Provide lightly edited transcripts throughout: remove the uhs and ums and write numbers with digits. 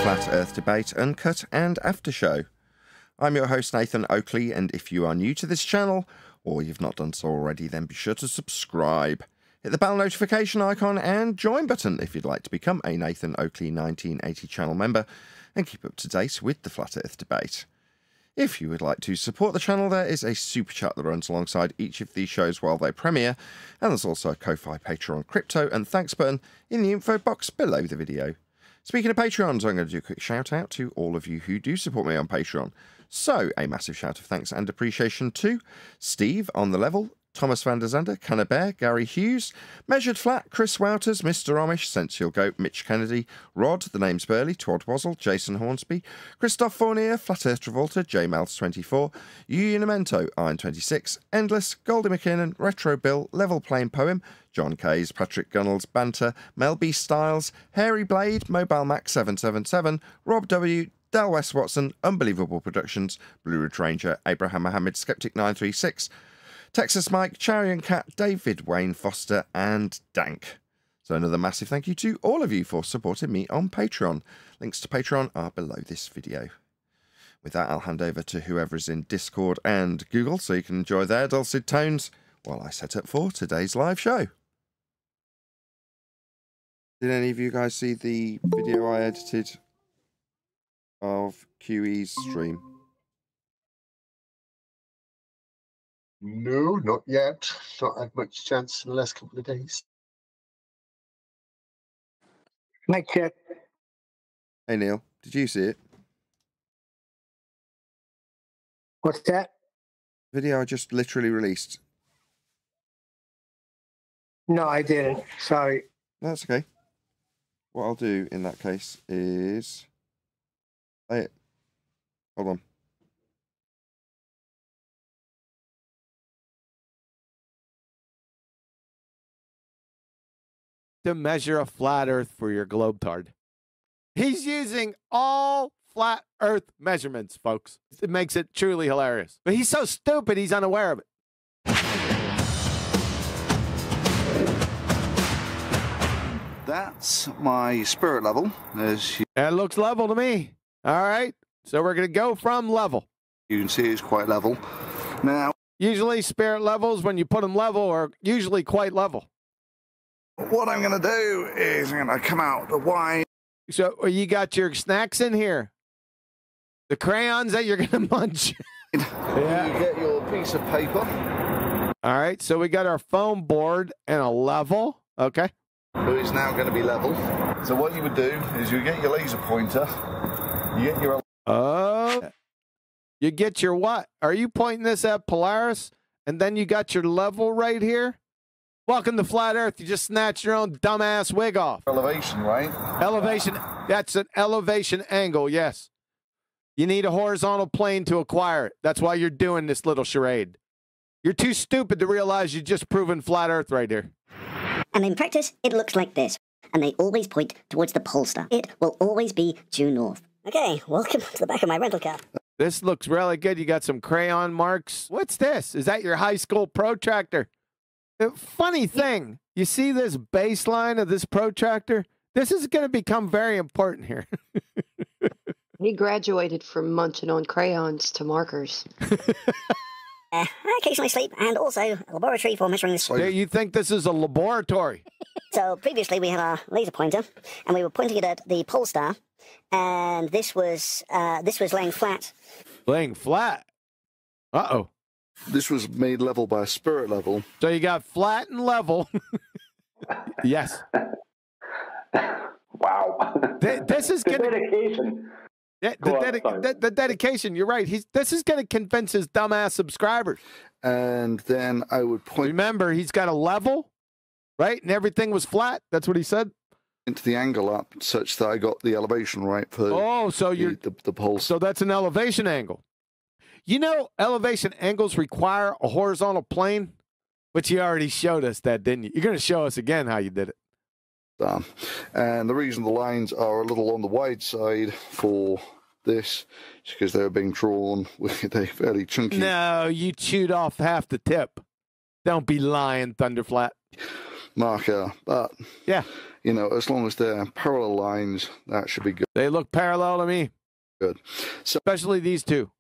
Flat Earth Debate, Uncut and After Show. I'm your host Nathan Oakley, and if you are new to this channel, or you've not done so already, then be sure to subscribe. Hit the bell notification icon and join button if you'd like to become a Nathan Oakley 1980 channel member and keep up to date with the Flat Earth Debate. If you would like to support the channel, there is a super chat that runs alongside each of these shows while they premiere, and there's also a Ko-Fi, Patreon, crypto and thanks button in the info box below the video. Speaking of Patreons, I'm going to do a quick shout out to all of you who do support me on Patreon. So, a massive shout of thanks and appreciation to Steve on the level, Thomas van der Zander, Cannabear, Gary Hughes, Measured Flat, Chris Wouters, Mr. Amish, Sensual Goat, Mitch Kennedy, Rod, The Name's Burley, Twad Wazzle, Jason Hornsby, Christoph Fournier, Flat Earth Travolta, JMouths24, Unimento, Iron26, Endless, Goldie McKinnon, Retro Bill, Level Plain Poem, John Kays, Patrick Gunnels, Banter, Mel B. Styles, Hairy Blade, Mobile Mac 777, Rob W., Del West Watson, Unbelievable Productions, Blue Ridge Ranger, Abraham Mohammed, Skeptic 936, Texas Mike, Charian Cat, David Wayne Foster, and Dank. So another massive thank you to all of you for supporting me on Patreon. Links to Patreon are below this video. With that, I'll hand over to whoever is in Discord and Google so you can enjoy their dulcet tones while I set up for today's live show. Did any of you guys see the video I edited of QE's stream? No, not yet. Not had much chance in the last couple of days. Mic check. Hey Neil, did you see it? What's that? Video I just literally released. No, I didn't. Sorry. That's okay. What I'll do in that case is play it. Hold on. To measure a flat earth for your globetard. He's using all flat earth measurements, folks. It makes it truly hilarious. But he's so stupid, he's unaware of it. That's my spirit level. As It looks level to me. All right. So we're going to go from level. you can see, it's quite level. Now, Usually spirit levels, when you put them level, are usually quite level. what I'm going to do is I'm going to come out the wine. So you got your snacks in here. The crayons that you're going to munch. Yeah. You get your piece of paper. All right. So we got our foam board and a level. Okay. So it's now going to be level. So what you would do is you get your laser pointer. You get your... Oh. You get your what? Are you pointing this at Polaris? And then you got your level right here? Welcome to Flat Earth. You just snatched your own dumbass wig off. elevation, right? Elevation. That's an elevation angle, yes. You need a horizontal plane to acquire it. That's why you're doing this little charade. You're too stupid to realize you just proven Flat Earth right here. And in practice, it looks like this. And they always point towards the pole star. It will always be due north. Okay, welcome to the back of my rental car. This looks really good. You got some crayon marks. What's this? Is that your high school protractor? Funny thing, you see this baseline of this protractor? This is going to become very important here. He graduated from munching on crayons to markers. I occasionally sleep, and also a laboratory for measuring this. You think this is a laboratory? So previously we had our laser pointer, and we were pointing it at the pole star, and this was laying flat. Laying flat? Uh-oh. This was made level by a spirit level. So you got flat and level. Yes. Wow. This is going to... dedication. Yeah, the dedication, you're right. This is going to convince his dumbass subscribers. And then I would point... Remember, he's got a level, right? And everything was flat. That's what he said. into the angle up such that I got the elevation right for so the pulse. So that's an elevation angle. You know, elevation angles require a horizontal plane, but you already showed us that, didn't you? You're going to show us again how you did it. And the reason the lines are a little on the wide side for this is because they're being drawn with they're fairly chunky. No, you chewed off half the tip. Don't be lying, Thunderflat. marker, but Yeah. you know, as long as they're parallel lines, that should be good. They look parallel to me. Good. So, Especially these two.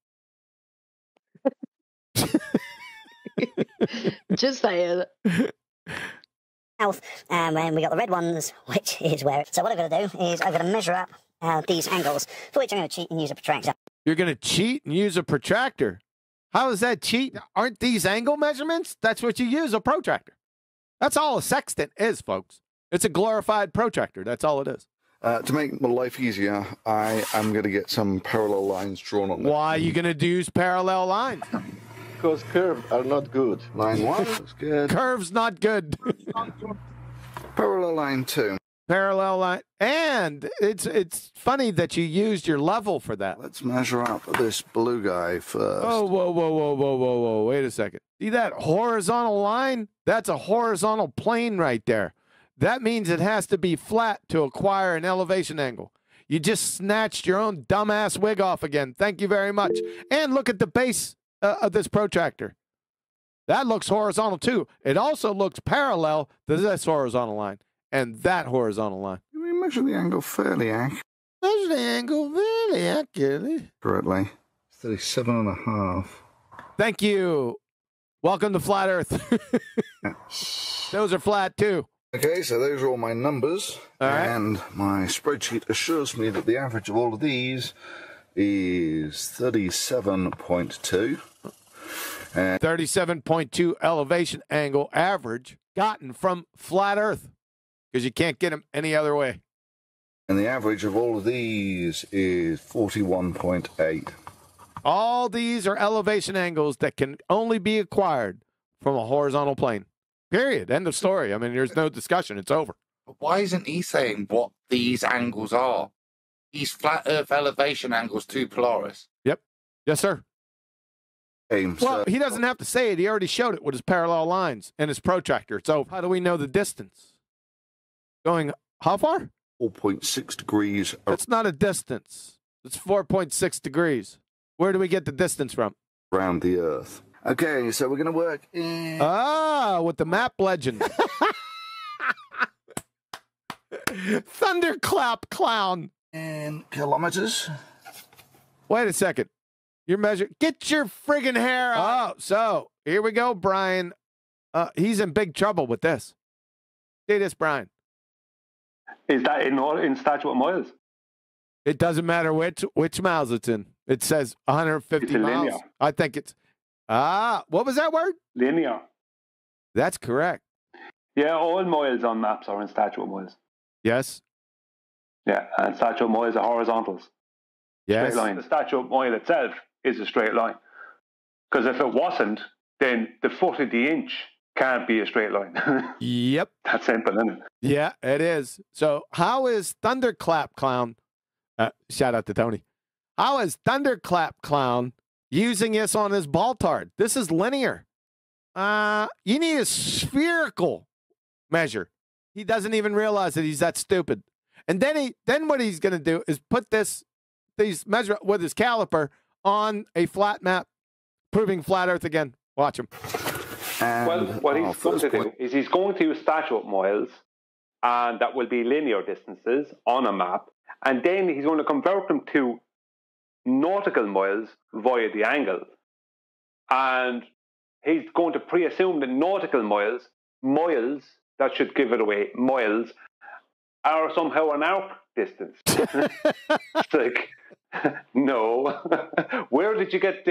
Just saying. Health, and we got the red ones, which is where. So what I'm going to do is I'm going to measure up these angles, for which I'm going to cheat and use a protractor. You're going to cheat and use a protractor. How is that cheat? Aren't these angle measurements? That's what you use, a protractor. That's all a sextant is, folks. It's a glorified protractor. That's all it is. to make my life easier, I am going to get some parallel lines drawn on there. Why are you going to use parallel lines? Because curves are not good. Line 1 is good. Curve's not good. Parallel line 2. Parallel line. And it's funny that you used your level for that. Let's measure up this blue guy first. Oh, whoa. Wait a second. See that horizontal line? That's a horizontal plane right there. That means it has to be flat to acquire an elevation angle. You just snatched your own dumbass wig off again. Thank you very much. And look at the base of this protractor. That looks horizontal too. It also looks parallel to this horizontal line and that horizontal line. We measure the angle fairly accurately. Measure the angle very accurately. 37.5. Thank you. Welcome to Flat Earth. Those are flat too. Okay, so those are all my numbers. All right. And my spreadsheet assures me that the average of all of these is 37.2. And 37.2 elevation angle average gotten from Flat Earth because you can't get them any other way. the average of all of these is 41.8. All these are elevation angles that can only be acquired from a horizontal plane. Period. End of story. I mean, there's no discussion. It's over. But why isn't he saying what these angles are? These flat Earth elevation angles to Polaris. Yep. Yes, sir. So Well, he doesn't have to say it. He already showed it with his parallel lines and his protractor. It's over. How do we know the distance? Going how far? 4.6 degrees That's not a distance. It's 4.6 degrees. Where do we get the distance from? around the Earth. Okay, so we're going to work in... Ah, with the map legend. Thunderclap clown. in kilometers. Wait a second. You're measuring. Get your friggin' hair out. Oh, so here we go, Brian. He's in big trouble with this. See this, Brian. Is that in statute of miles? It doesn't matter which miles it's in. It says 150 It's a miles. linear. I think it's what was that word? Linear. That's correct. Yeah, all miles on maps are in statute of miles. Yes. Yeah, and statute of miles are horizontals. Yes. Straight line. The statute of mile itself is a straight line. Because if it wasn't, then the foot of the inch can't be a straight line. Yep. That's simple, isn't it? Yeah, it is. So how is Thunderclap Clown, shout out to Tony, how is Thunderclap Clown using this on his Baltard? This is linear. You need a spherical measure. He doesn't even realize that he's that stupid. And then what he's going to do is put these measure with his caliper on a flat map, proving flat Earth again. Watch him. Well, what he's going to do is he's going to use statute of miles, and that will be linear distances on a map, and then he's going to convert them to nautical miles via the angle. And he's going to pre-assume that nautical miles, that should give it away, miles, are somehow an arc distance. It's like, no. Where did you get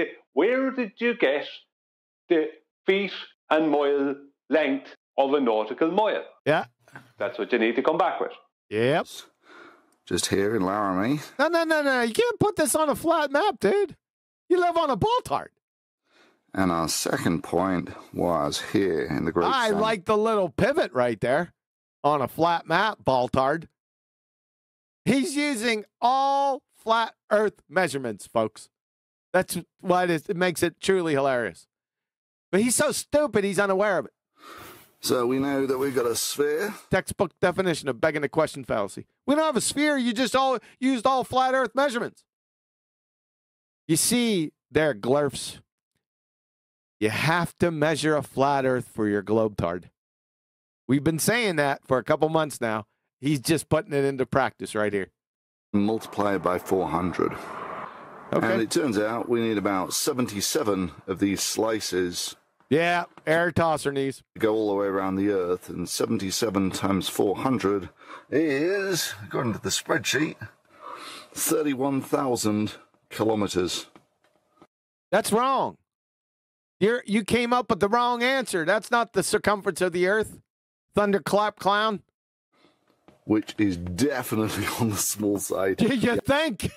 the feet and mile length of a nautical mile? Yeah. That's what you need to come back with. Yep. Just here in Laramie. No. You can't put this on a flat map, dude. You live on a Baltard. And our second point was here in the Great I Sun. like the little pivot right there on a flat map, Baltard. He's using all flat Earth measurements, folks. That's why it makes it truly hilarious. But he's so stupid, he's unaware of it. So we know that we've got a sphere. Textbook definition of begging the question fallacy. We don't have a sphere. You just used all flat Earth measurements. You see there, glurfs. You have to measure a flat Earth for your globetard. We've been saying that for a couple months now. He's just putting it into practice right here. Multiply it by 400. Okay. And it turns out we need about 77 of these slices. Yeah, air tosser knees. To go all the way around the Earth, and 77 times 400 is, according to the spreadsheet, 31,000 kilometers. That's wrong. You came up with the wrong answer. That's not the circumference of the Earth. Thunderclap clown. Which is definitely on the small side. You think?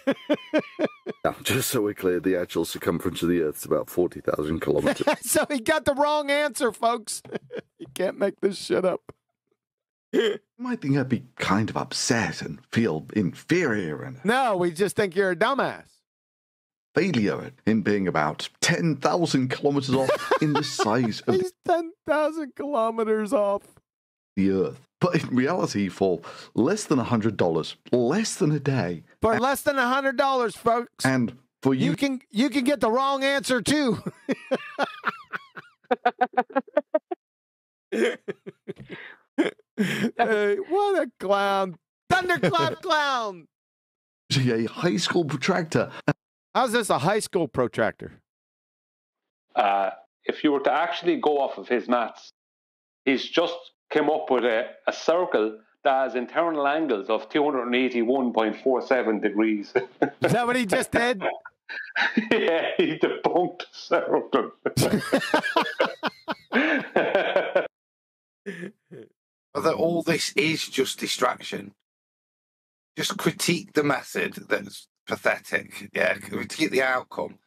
Yeah, just so we're clear, the actual circumference of the Earth is about 40,000 kilometers. So he got the wrong answer, folks. You can't make this shit up. You might think I'd be kind of upset and feel inferior and No, we just think you're a dumbass. failure in being about 10,000 kilometers off in the size of He's 10,000 kilometers off the Earth. But in reality, for less than $100, less than a day, for less than $100, folks. and for You can get the wrong answer too. Hey, what a clown. Thunderclap clown. a high school protractor. How's this a high school protractor? If you were to actually go off of his maths, he's just come up with a circle that has internal angles of 281.47 degrees. Is that what he just did? Yeah, he debunked the circle. That all this is just distraction. Just critique the method that's pathetic. Yeah, critique the outcome.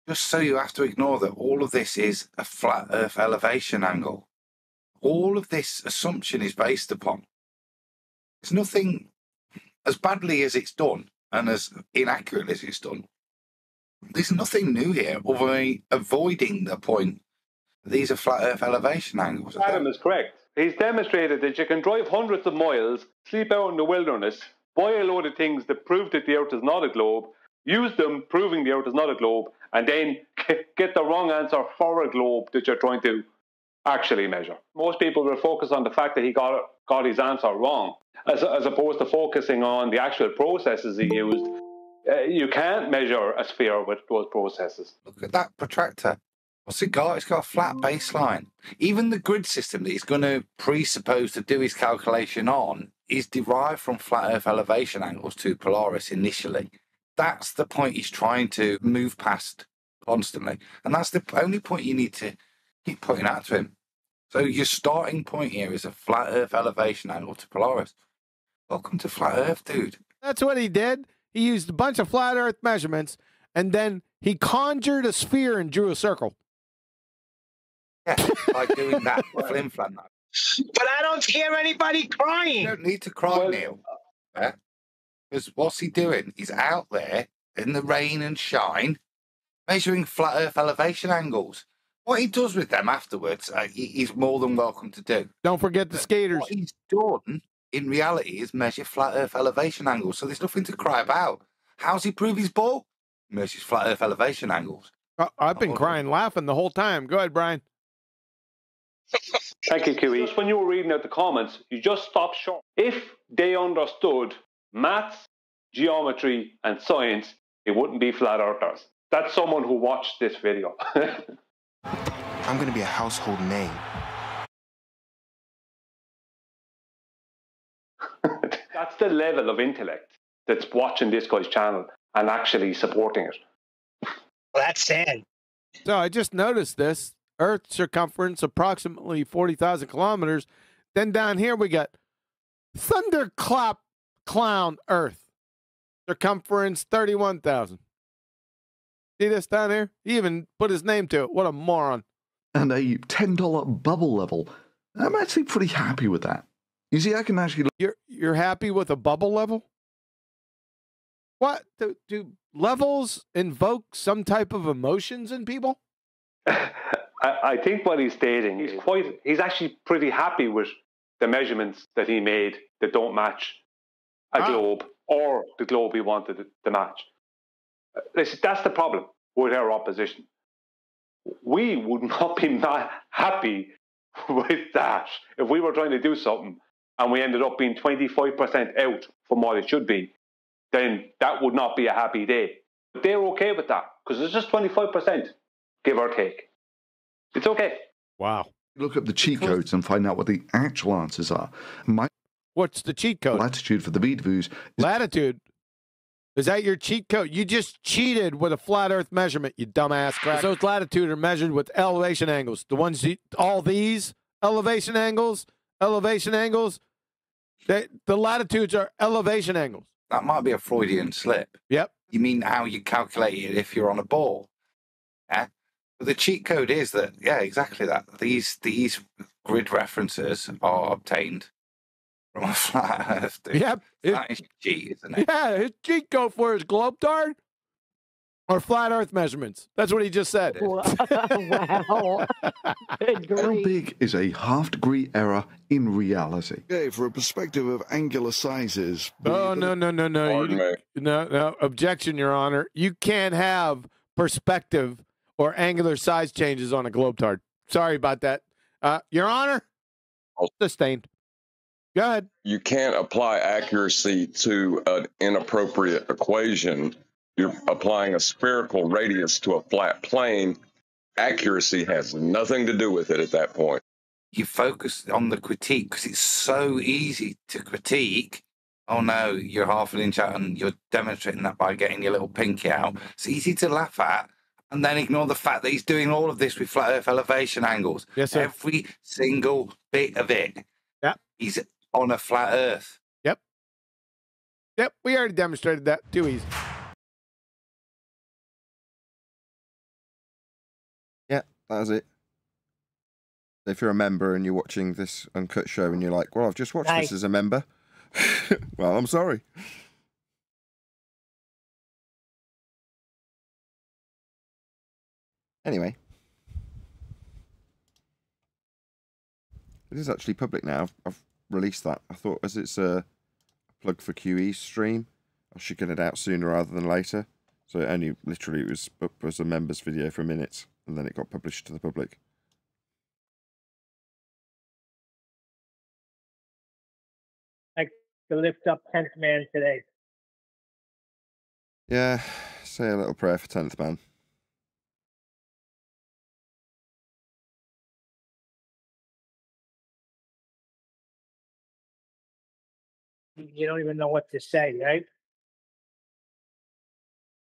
Just so you have to ignore that all of this is a flat Earth elevation angle. All of this assumption is based upon. It's nothing as badly as it's done and as inaccurate as it's done. There's nothing new here other than avoiding the point. These are flat Earth elevation angles. Adam is correct. He's demonstrated that you can drive hundreds of miles, sleep out in the wilderness, buy a load of things that prove that the Earth is not a globe, use them proving the Earth is not a globe, and then get the wrong answer for a globe that you're trying to actually measure. Most people will focus on the fact that he got his answer wrong, as opposed to focusing on the actual processes he used. You can't measure a sphere with those processes. Look at that protractor. What's it got? It's got a flat baseline. Even the grid system that he's going to presuppose to do his calculation on is derived from flat Earth elevation angles to Polaris initially. That's the point he's trying to move past constantly. And that's the only point you need to keep pointing out to him. So your starting point here is a flat Earth elevation angle to Polaris. Welcome to flat Earth, dude. That's what he did. He used a bunch of flat Earth measurements, and then he conjured a sphere and drew a circle. Yeah, by doing that, flim-flam that. But I don't hear anybody crying. You don't need to cry, Neil. Because what's he doing? He's out there in the rain and shine, measuring flat Earth elevation angles. What he does with them afterwards, he's more than welcome to do. Don't forget the skaters. What he's done, in reality, is measure flat Earth elevation angles. So there's nothing to cry about. How's he prove his ball? He measures flat Earth elevation angles. I've been crying, laughing the whole time. Go ahead, Brian. Thank you, QE. Just when you were reading out the comments, you just stopped short. If they understood maths, geometry, and science, it wouldn't be flat earthers. That's someone who watched this video. I'm going to be a household name. That's the level of intellect that's watching this guy's channel and actually supporting it. Well, that's sad. So I just noticed this. Earth circumference approximately 40,000 kilometers. Then down here we got Thunderclap Clown Earth. Circumference 31,000. See this down here? He even put his name to it. What a moron. And a $10 bubble level. I'm actually pretty happy with that. You see, I can actually... You're happy with a bubble level? What? Do levels invoke some type of emotions in people? I think what he's stating, he's actually pretty happy with the measurements that he made that don't match a globe or the globe he wanted to match. That's the problem with our opposition. We would not be happy with that. If we were trying to do something and we ended up being 25% out from what it should be, then that would not be a happy day. But they're okay with that because it's just 25%, give or take. It's okay. Wow. Look at the cheat codes and find out what the actual answers are. What's the cheat code? Latitude for the Views. Latitude? Is that your cheat code? You just cheated with a flat Earth measurement, you dumbass crack. Those latitude are measured with elevation angles. The ones, all these elevation angles, the latitudes are elevation angles. That might be a Freudian slip. Yep. You mean how you calculate it if you're on a ball? Yeah. But the cheat code is that, yeah, exactly that. These grid references are obtained from a flat Earth. Dude. Yep. That is cheat, isn't it? Yeah, his cheat code for his globe dart or flat Earth measurements. That's what he just said. Wow. How big is a half-degree error in reality? Okay, for a perspective of angular sizes. Oh, no. No. Objection, Your Honor. You can't have perspective or angular size changes on a globe dart. Sorry about that. Your Honor, sustained. Go ahead. You can't apply accuracy to an inappropriate equation. You're applying a spherical radius to a flat plane. Accuracy has nothing to do with it at that point. You focus on the critique because it's so easy to critique. Oh no, you're half an inch out and you're demonstrating that by getting your little pinky out. It's easy to laugh at and then ignore the fact that he's doing all of this with flat Earth elevation angles. Yes, sir. Every single bit of it. Yep. He's on a flat Earth. Yep, we already demonstrated that. Too easy. Yeah, that was it. If you're a member and you're watching this Uncut show and you're like, well, I've just watched this as a member. Well, I'm sorry. Anyway. It is actually public now. I've released that. I thought as it's a plug for QE's stream, I should get it out sooner rather than later. So it only literally was a members video for a minute and then it got published to the public. Like to lift up 10th man today. Yeah, say a little prayer for 10th man. You don't even know what to say, right?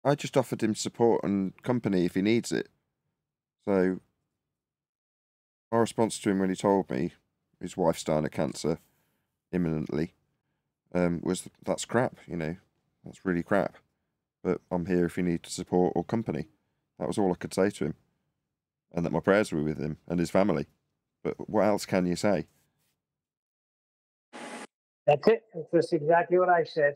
I just offered him support and company if he needs it. So, my response to him when he told me his wife's dying of cancer imminently was, that's crap, you know. That's really crap. But I'm here if you need support or company. That was all I could say to him. And that my prayers were with him and his family. But what else can you say? That's it. That's exactly what I said.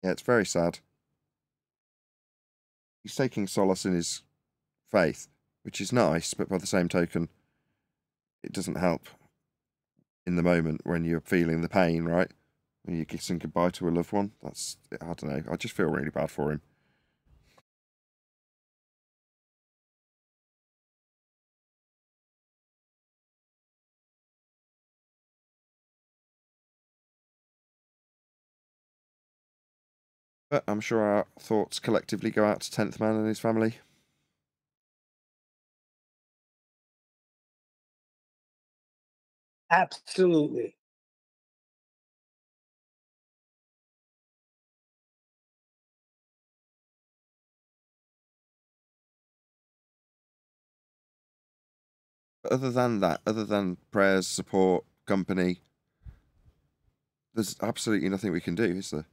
Yeah, it's very sad. He's taking solace in his faith, which is nice, but by the same token, it doesn't help in the moment when you're feeling the pain, right? When you're kissing goodbye to a loved one. That's, I don't know, I just feel really bad for him. But I'm sure our thoughts collectively go out to 10th Man and his family. Absolutely. But other than that, other than prayers, support, company, there's absolutely nothing we can do, is there?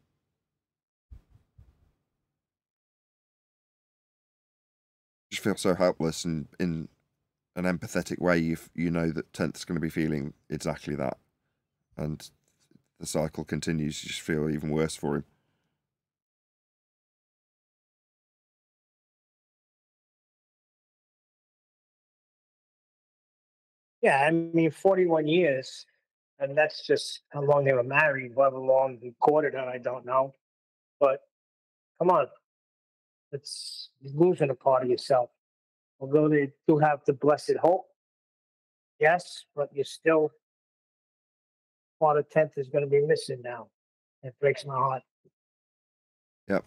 Just feel so helpless, and in an empathetic way, you know that 10th's going to be feeling exactly that, and the cycle continues. You just feel even worse for him. Yeah, I mean, 41 years. and that's just how long they were married. However long he courted her, I don't know. But come on, it's you're losing a part of yourself. Although they do have the blessed hope, yes, but you're still part of 10th is going to be missing now. It breaks my heart. Yep.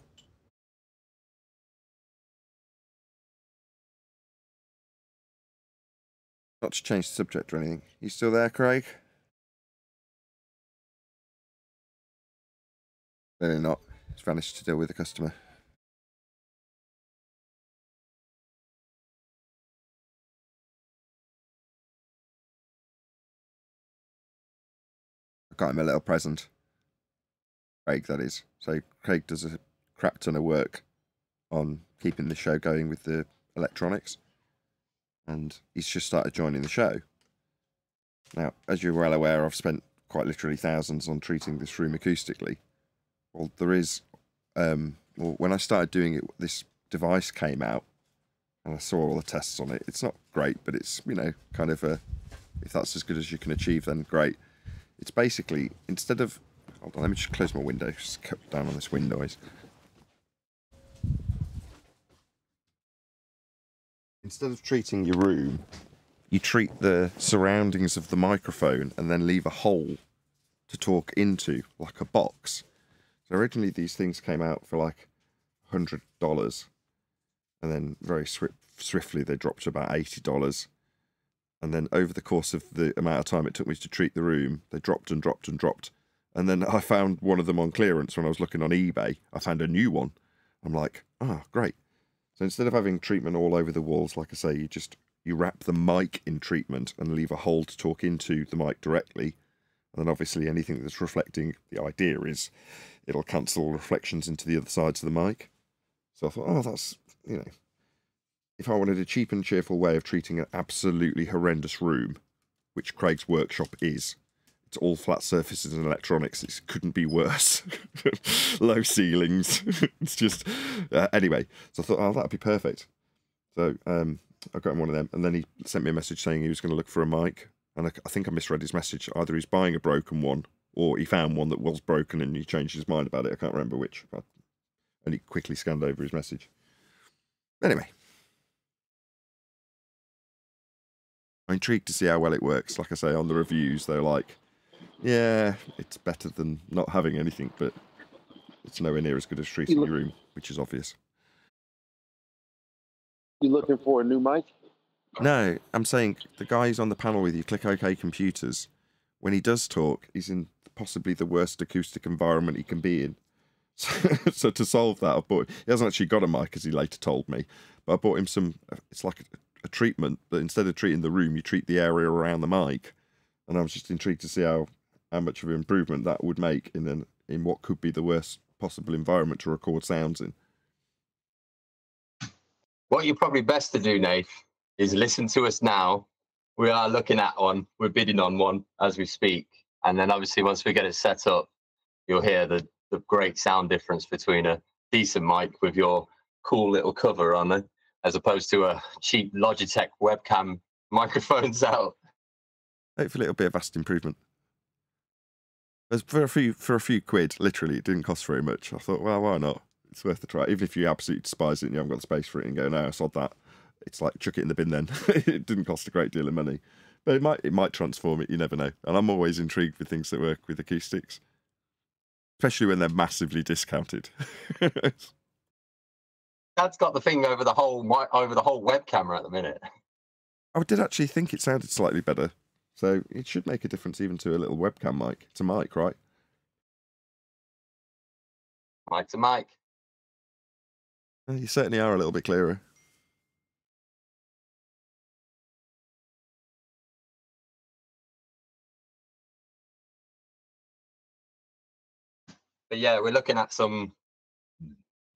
Not to change the subject or anything. You still there, Craig? No, not. He's vanished to deal with the customer. I got him a little present. Craig, that is. So Craig does a crap ton of work on keeping the show going with the electronics. And he's just started joining the show. Now, as you're well aware, I've spent quite literally thousands on treating this room acoustically. Well, there is... well, when I started doing it, this device came out, and I saw all the tests on it. It's not great, but it's, you know, kind of a... If that's as good as you can achieve, then great. It's basically, instead of... Hold on, let me just close my window. Just cut down on this wind noise. Instead of treating your room, you treat the surroundings of the microphone and then leave a hole to talk into, like a box. So originally these things came out for like $100, and then very swiftly they dropped to about $80. And then over the course of the amount of time it took me to treat the room, they dropped and dropped and dropped. And then I found one of them on clearance when I was looking on eBay. I found a new one. I'm like, oh, great. So instead of having treatment all over the walls, like I say, you wrap the mic in treatment and leave a hole to talk into the mic directly. And then obviously anything that's reflecting, the idea is it'll cancel reflections into the other sides of the mic. So I thought, oh, that's, you know, if I wanted a cheap and cheerful way of treating an absolutely horrendous room, which Craig's workshop is, it's all flat surfaces and electronics. It couldn't be worse. Low ceilings. It's just... anyway, so I thought, oh, that'd be perfect. So I got him one of them. And then he sent me a message saying he was going to look for a mic. And I think I misread his message. Either he's buying a broken one, or he found one that was broken and he changed his mind about it. I can't remember which. I only quickly scanned over his message. Anyway. I'm intrigued to see how well it works. Like I say, on the reviews, they're like... Yeah, it's better than not having anything, but it's nowhere near as good as treating your room, which is obvious. You looking for a new mic? No, I'm saying the guy who's on the panel with you, Click OK Computers, when he does talk, he's in possibly the worst acoustic environment he can be in. So to solve that, he hasn't actually got a mic, as he later told me, but I bought him some, it's like a treatment, but instead of treating the room, you treat the area around the mic. And I was just intrigued to see how much of an improvement that would make in what could be the worst possible environment to record sounds in. What you're probably best to do, Nate, is listen to us now. We are looking at one. We're bidding on one as we speak. And then obviously once we get it set up, you'll hear the great sound difference between a decent mic with your cool little cover on it, as opposed to a cheap Logitech webcam microphones out. Hopefully it'll be a vast improvement. For a few quid, literally, it didn't cost very much. I thought, well, why not? It's worth a try. Even if you absolutely despise it and you haven't got the space for it and go, no, I sod that. It's like, chuck it in the bin then. It didn't cost a great deal of money. But it might transform it, you never know. And I'm always intrigued with things that work with acoustics. Especially when they're massively discounted. Dad's got the thing over the whole web camera at the minute. I did actually think it sounded slightly better. So it should make a difference even to a little webcam mic. It's a mic, right? Mic to mic. You certainly are a little bit clearer. But yeah, we're looking at some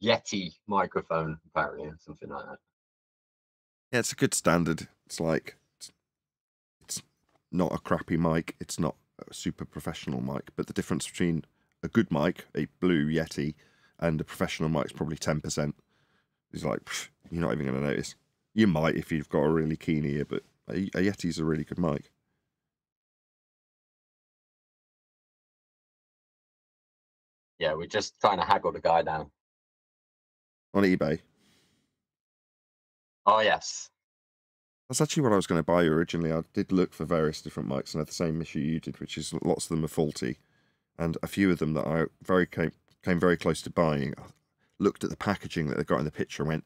Yeti microphone, apparently, or something like that. Yeah, it's a good standard. It's like... It's not a crappy mic. It's not a super professional mic. But the difference between a good mic, a blue Yeti, and a professional mic is probably 10%. It's like, you're not even going to notice. You might if you've got a really keen ear, but a Yeti's a really good mic. Yeah, we're just trying to haggle the guy down. On eBay. Oh, yes. That's actually what I was going to buy originally. I did look for various different mics and had the same issue you did, which is lots of them are faulty. And a few of them that I came very close to buying, I looked at the packaging that they got in the picture and went,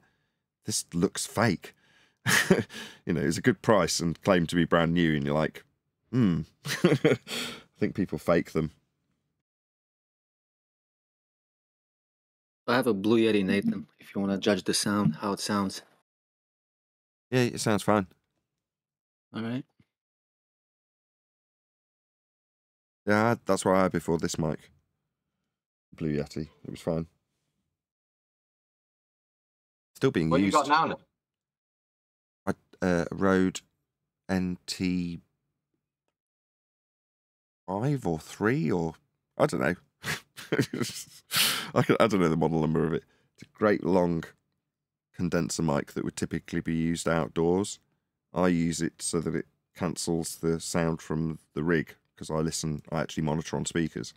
this looks fake. You know, it's a good price and claimed to be brand new, and you're like, I think people fake them. I have a Blue Yeti, Nathan, if you want to judge the sound, how it sounds. Yeah, it sounds fine. All right. Yeah, that's what I had before this mic. Blue Yeti. It was fine. Still being What used. What you got now? Rode NT 5 or 3 or I don't know. I don't know the model number of it. It's a great long condenser mic that would typically be used outdoors. I use it so that it cancels the sound from the rig because I actually monitor on speakers.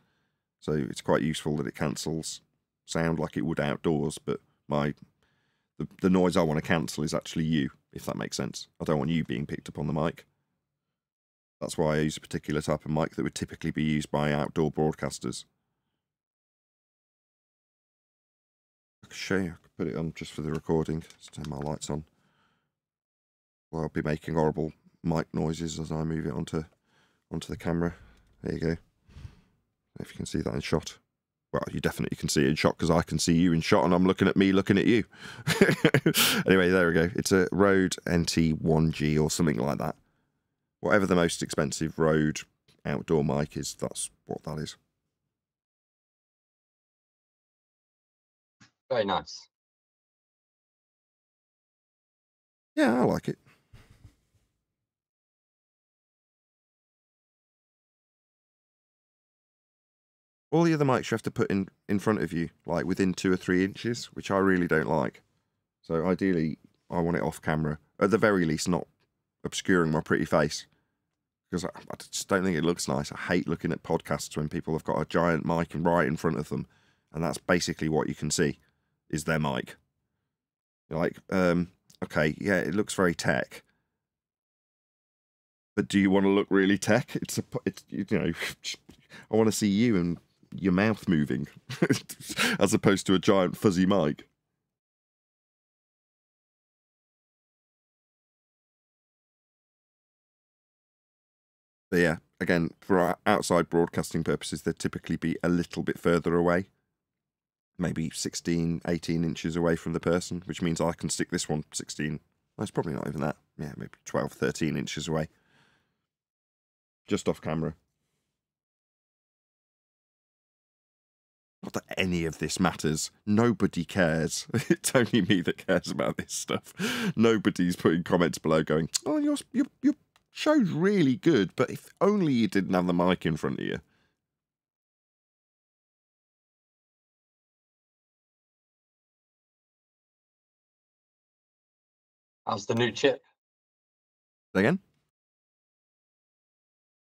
So it's quite useful that it cancels sound like it would outdoors, but the noise I want to cancel is actually you, if that makes sense. I don't want you being picked up on the mic. That's why I use a particular type of mic that would typically be used by outdoor broadcasters. I could show you. I could put it on just for the recording. Let's turn my lights on. Well, I'll be making horrible mic noises as I move it onto the camera. There you go. If you can see that in shot. Well, you definitely can see it in shot because I can see you in shot and I'm looking at me looking at you. Anyway, there we go. It's a Rode NT1G or something like that. Whatever the most expensive Rode outdoor mic is, that's what that is. Very nice. Yeah, I like it. All the other mics you have to put in front of you, like within 2 or 3 inches, which I really don't like. So ideally, I want it off camera. At the very least, not obscuring my pretty face. Because I just don't think it looks nice. I hate looking at podcasts when people have got a giant mic right in front of them. And that's basically what you can see, is their mic. You're like, okay, yeah, it looks very tech. But do you want to look really tech? It's you know, I want to see you and your mouth moving as opposed to a giant fuzzy mic. But yeah, again, for outside broadcasting purposes, they'd typically be a little bit further away. Maybe 16, 18 inches away from the person, which means I can stick this one 16, well, it's probably not even that. Yeah, maybe 12, 13 inches away. Just off camera. Not that any of this matters. Nobody cares. It's only me that cares about this stuff. Nobody's putting comments below going, oh, your show's really good, but if only you didn't have the mic in front of you. How's the new chip? Again?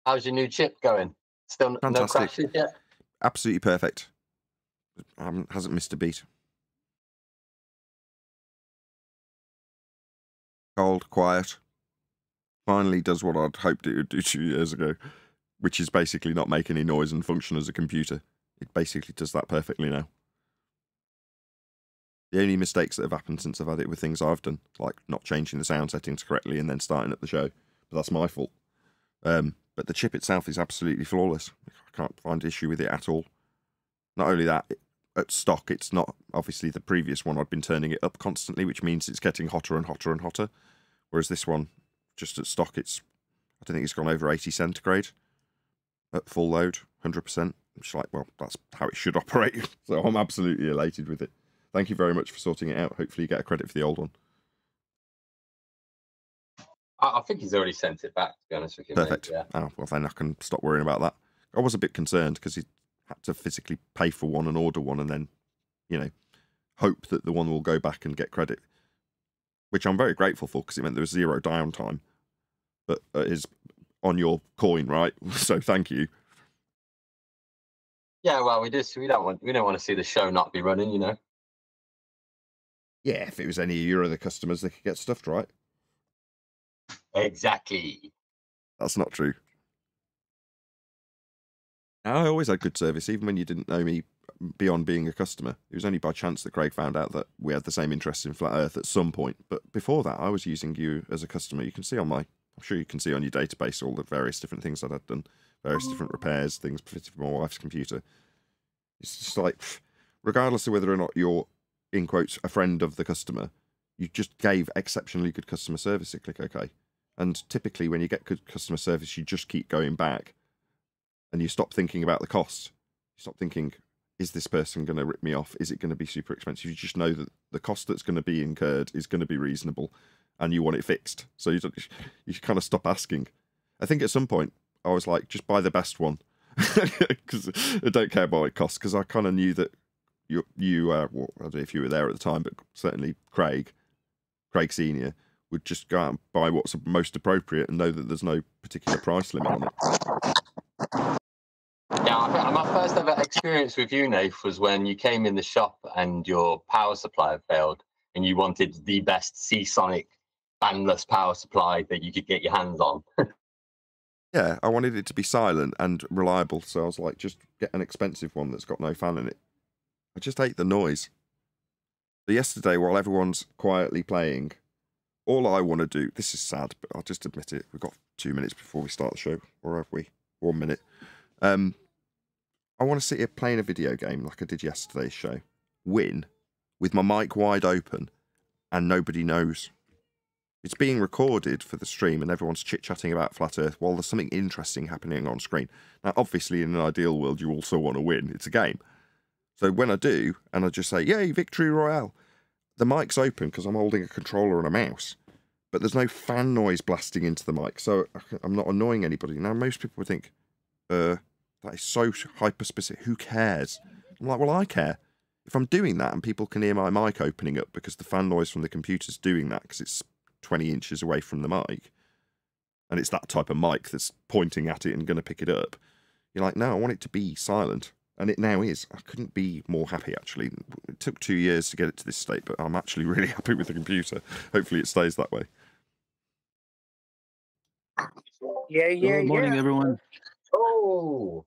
How's your new chip going? Still no crashes yet? Absolutely perfect. Hasn't missed a beat. Cold, quiet. Finally does what I'd hoped it would do 2 years ago, which is basically not make any noise and function as a computer. It basically does that perfectly now. The only mistakes that have happened since I've had it were things I've done, like not changing the sound settings correctly and then starting up the show. But that's my fault. But the chip itself is absolutely flawless. I can't find issue with it at all. Not only that, at stock, it's not, obviously the previous one I'd been turning it up constantly, which means it's getting hotter and hotter and hotter. Whereas this one, just at stock, I don't think it's gone over 80 centigrade at full load, 100%. It's like, well, that's how it should operate. So I'm absolutely elated with it. Thank you very much for sorting it out. Hopefully you get a credit for the old one. I think he's already sent it back, to be honest with you. Perfect. Mate. Yeah. Oh, well, then I can stop worrying about that. I was a bit concerned because he had to physically pay for one and order one and then, you know, hope that the one will go back and get credit, which I'm very grateful for because it meant there was 0 downtime. But it is on your coin, right? So thank you. Yeah, well, we don't want to see the show not be running, you know. Yeah, if it was any of your other customers, they could get stuffed, right? Exactly. That's not true. I always had good service, even when you didn't know me beyond being a customer. It was only by chance that Craig found out that we had the same interest in Flat Earth at some point. But before that, I was using you as a customer. You can see I'm sure you can see on your database all the various different things that I'd done, various different repairs, things fitted for my wife's computer. It's just like, regardless of whether or not you're, in quotes, a friend of the customer, you just gave exceptionally good customer service. You click OK. And typically when you get good customer service, you just keep going back and you stop thinking about the cost. You stop thinking, is this person going to rip me off? Is it going to be super expensive? You just know that the cost that's going to be incurred is going to be reasonable and you want it fixed. So you kind of stop asking. I think at some point I was like, just buy the best one. Because I don't care about what it costs, because I kind of knew that well, I don't know if you were there at the time, but certainly Craig Senior would just go out and buy what's most appropriate and know that there's no particular price limit on it. Yeah, my first ever experience with you, Nath, was when you came in the shop and your power supply had failed and you wanted the best Seasonic fanless power supply that you could get your hands on. Yeah, I wanted it to be silent and reliable, so I was like, just get an expensive one that's got no fan in it. I just hate the noise. But yesterday, while everyone's quietly playing, all I want to do, this is sad, but I'll just admit it, we've got 2 minutes before we start the show, or have we? 1 minute. I want to sit here playing a video game like I did yesterday's show, win, with my mic wide open, and nobody knows. It's being recorded for the stream and everyone's chit-chatting about Flat Earth while there's something interesting happening on screen. Now, obviously, in an ideal world, you also want to win. It's a game. So when I do, and I just say, yay, victory royale, the mic's open because I'm holding a controller and a mouse, but there's no fan noise blasting into the mic, so I'm not annoying anybody. Now, most people would think, that is so hyper-specific. Who cares? I'm like, well, I care. If I'm doing that and people can hear my mic opening up because the fan noise from the computer's doing that because it's 20 inches away from the mic, and it's that type of mic that's pointing at it and going to pick it up, you're like, no, I want it to be silent. And it now is. I couldn't be more happy, actually. It took 2 years to get it to this state, but I'm actually really happy with the computer. Hopefully it stays that way. Yeah. Good morning, everyone. Oh.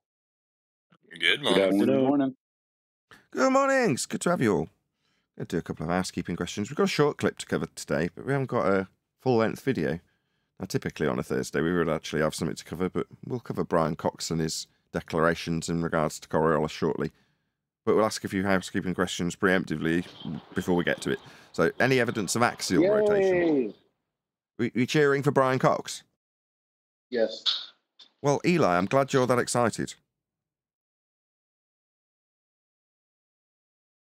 Good morning. Good morning. Good morning. It's good to have you all. I'll do a couple of housekeeping questions. We've got a short clip to cover today, but we haven't got a full-length video. Now, typically on a Thursday, we would actually have something to cover, but we'll cover Brian Cox and his declarations in regards to Coriolis shortly. But we'll ask a few housekeeping questions preemptively before we get to it. So, any evidence of axial rotation? You cheering for Brian Cox? Yes. Well, Eli, I'm glad you're that excited.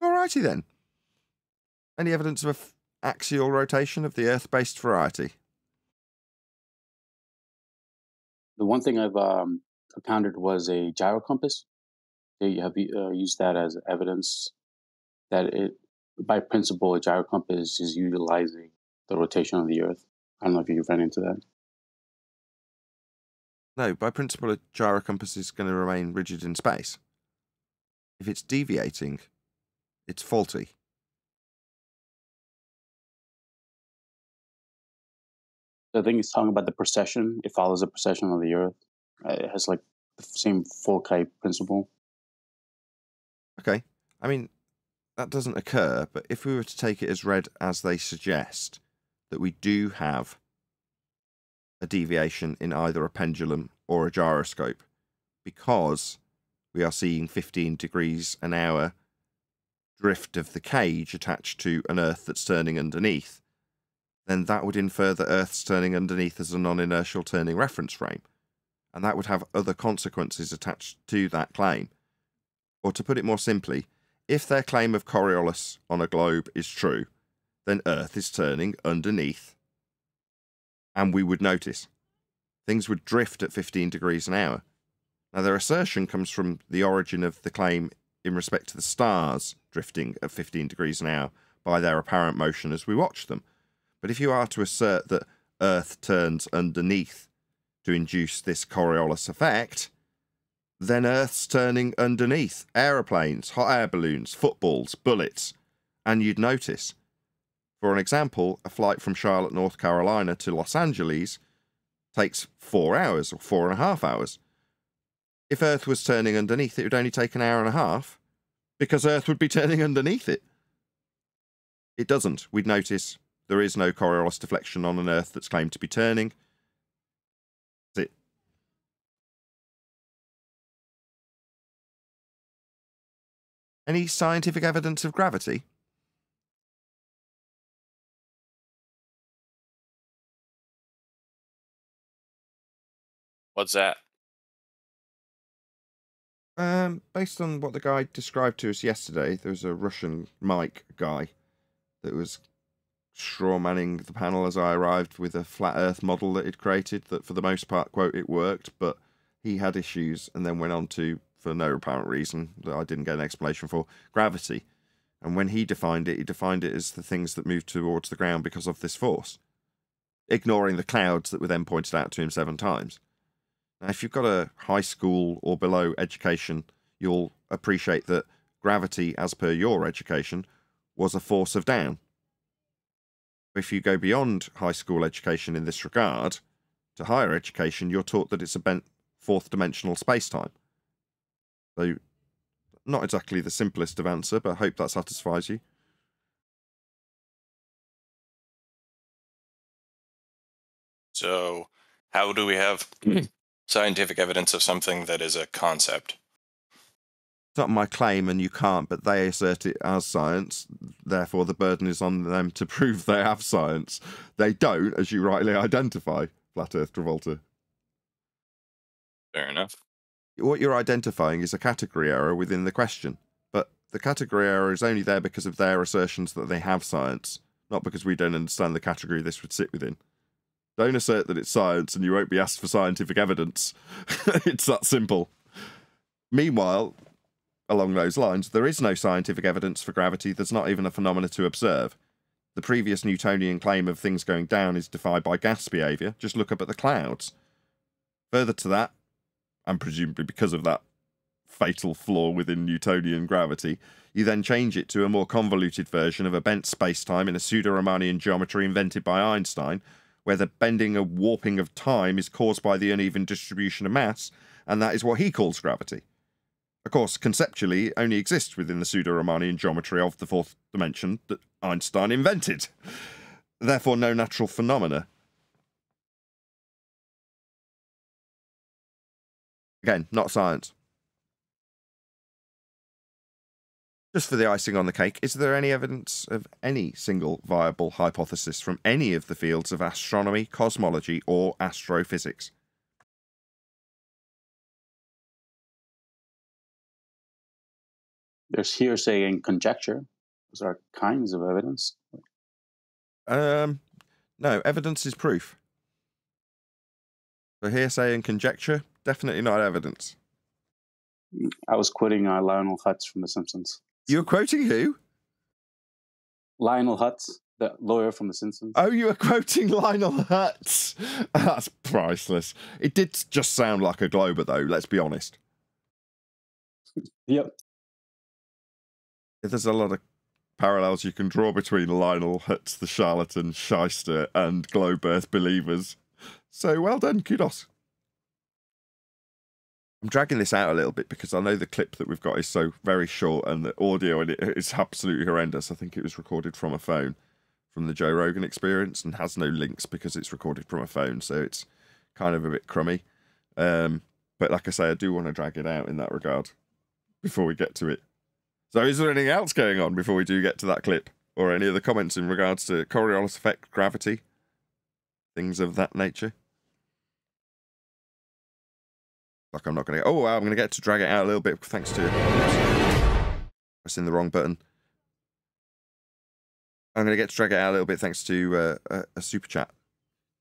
Alrighty then. Any evidence of axial rotation of the Earth-based variety? The one thing I've encountered was a gyro compass. They have used that as evidence that by principle, a gyro compass is utilizing the rotation of the Earth. I don't know if you've run into that. No, by principle, a gyro compass is going to remain rigid in space. If it's deviating, it's faulty. I think it's talking about the precession. It follows the precession of the Earth. It has like the same Foucault principle. Okay. I mean, that doesn't occur, but if we were to take it as read as they suggest, that we do have a deviation in either a pendulum or a gyroscope, because we are seeing 15 degrees an hour drift of the cage attached to an Earth that's turning underneath, then that would infer that Earth's turning underneath as a non-inertial turning reference frame, and that would have other consequences attached to that claim. Or to put it more simply, if their claim of Coriolis on a globe is true, then Earth is turning underneath, and we would notice. Things would drift at 15 degrees an hour. Now, their assertion comes from the origin of the claim in respect to the stars drifting at 15 degrees an hour by their apparent motion as we watch them. But if you are to assert that Earth turns underneath to induce this Coriolis effect, then Earth's turning underneath. Aeroplanes, hot air balloons, footballs, bullets. And you'd notice. For an example, a flight from Charlotte, North Carolina to Los Angeles takes 4 hours or 4.5 hours. If Earth was turning underneath, it would only take an hour and a half because Earth would be turning underneath it. It doesn't. We'd notice there is no Coriolis deflection on an Earth that's claimed to be turning. That's it. Any scientific evidence of gravity? What's that? Based on what the guy described to us yesterday, there was a Russian Mike guy that was straw manning the panel as I arrived with a flat Earth model that he'd created that for the most part, quote, it worked, but he had issues and then went on to, for no apparent reason that I didn't get an explanation for, gravity. And when he defined it as the things that moved towards the ground because of this force, ignoring the clouds that were then pointed out to him 7 times. Now, if you've got a high school or below education, you'll appreciate that gravity, as per your education, was a force of down. If you go beyond high school education in this regard, to higher education, you're taught that it's a bent fourth-dimensional space-time. So, not exactly the simplest of answer, but I hope that satisfies you. So, how do we have scientific evidence of something that is a concept? It's not my claim, and you can't, but they assert it as science. Therefore, the burden is on them to prove they have science. They don't, as you rightly identify, Flat Earth Travolta. Fair enough. What you're identifying is a category error within the question, but the category error is only there because of their assertions that they have science, not because we don't understand the category this would sit within. Don't assert that it's science and you won't be asked for scientific evidence. It's that simple. Meanwhile, along those lines, there is no scientific evidence for gravity. There's not even a phenomena to observe. The previous Newtonian claim of things going down is defied by gas behaviour. Just look up at the clouds. Further to that, and presumably because of that fatal flaw within Newtonian gravity, you then change it to a more convoluted version of a bent space-time in a pseudo-Riemannian geometry invented by Einstein, where the bending and warping of time is caused by the uneven distribution of mass, and that is what he calls gravity. Of course, conceptually, it only exists within the pseudo-Riemannian geometry of the fourth dimension that Einstein invented. Therefore, no natural phenomena. Again, not science. Just for the icing on the cake, is there any evidence of any single viable hypothesis from any of the fields of astronomy, cosmology, or astrophysics? There's hearsay and conjecture. Those are kinds of evidence. No, evidence is proof. For hearsay and conjecture, definitely not evidence. I was quoting Lionel Hutz from The Simpsons. You were quoting who? Lionel Hutz, the lawyer from The Simpsons. Oh, you were quoting Lionel Hutz. That's priceless. It did just sound like a glober, though, let's be honest. Yep. There's a lot of parallels you can draw between Lionel Hutz, the charlatan shyster, and globe earth believers. So well done, kudos. I'm dragging this out a little bit because I know the clip that we've got is so very short and the audio in it is absolutely horrendous. I think it was recorded from a phone from the Joe Rogan Experience and has no links because it's recorded from a phone, so it's kind of a bit crummy. But like I say, I do want to drag it out in that regard before we get to it. So is there anything else going on before we do get to that clip? Or any other comments in regards to Coriolis effect, gravity, things of that nature? Like I'm not going to... Oh, I'm going to get to drag it out a little bit thanks to... Pressing the wrong button. I'm going to get to drag it out a little bit thanks to a super chat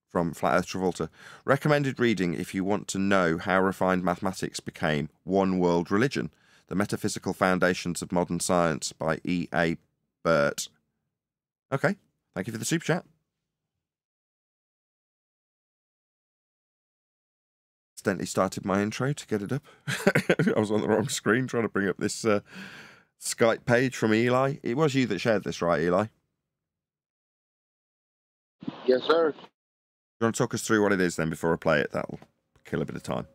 from Flat Earth Travolta. Recommended reading if you want to know how refined mathematics became one world religion. The Metaphysical Foundations of Modern Science by E.A. Burt. Okay, thank you for the super chat. accidentally started my intro to get it up. I was on the wrong screen trying to bring up this Skype page from Eli. It was you that shared this, right, Eli? Yes, sir. You want to talk us through what it is then before I play it? That'll kill a bit of time.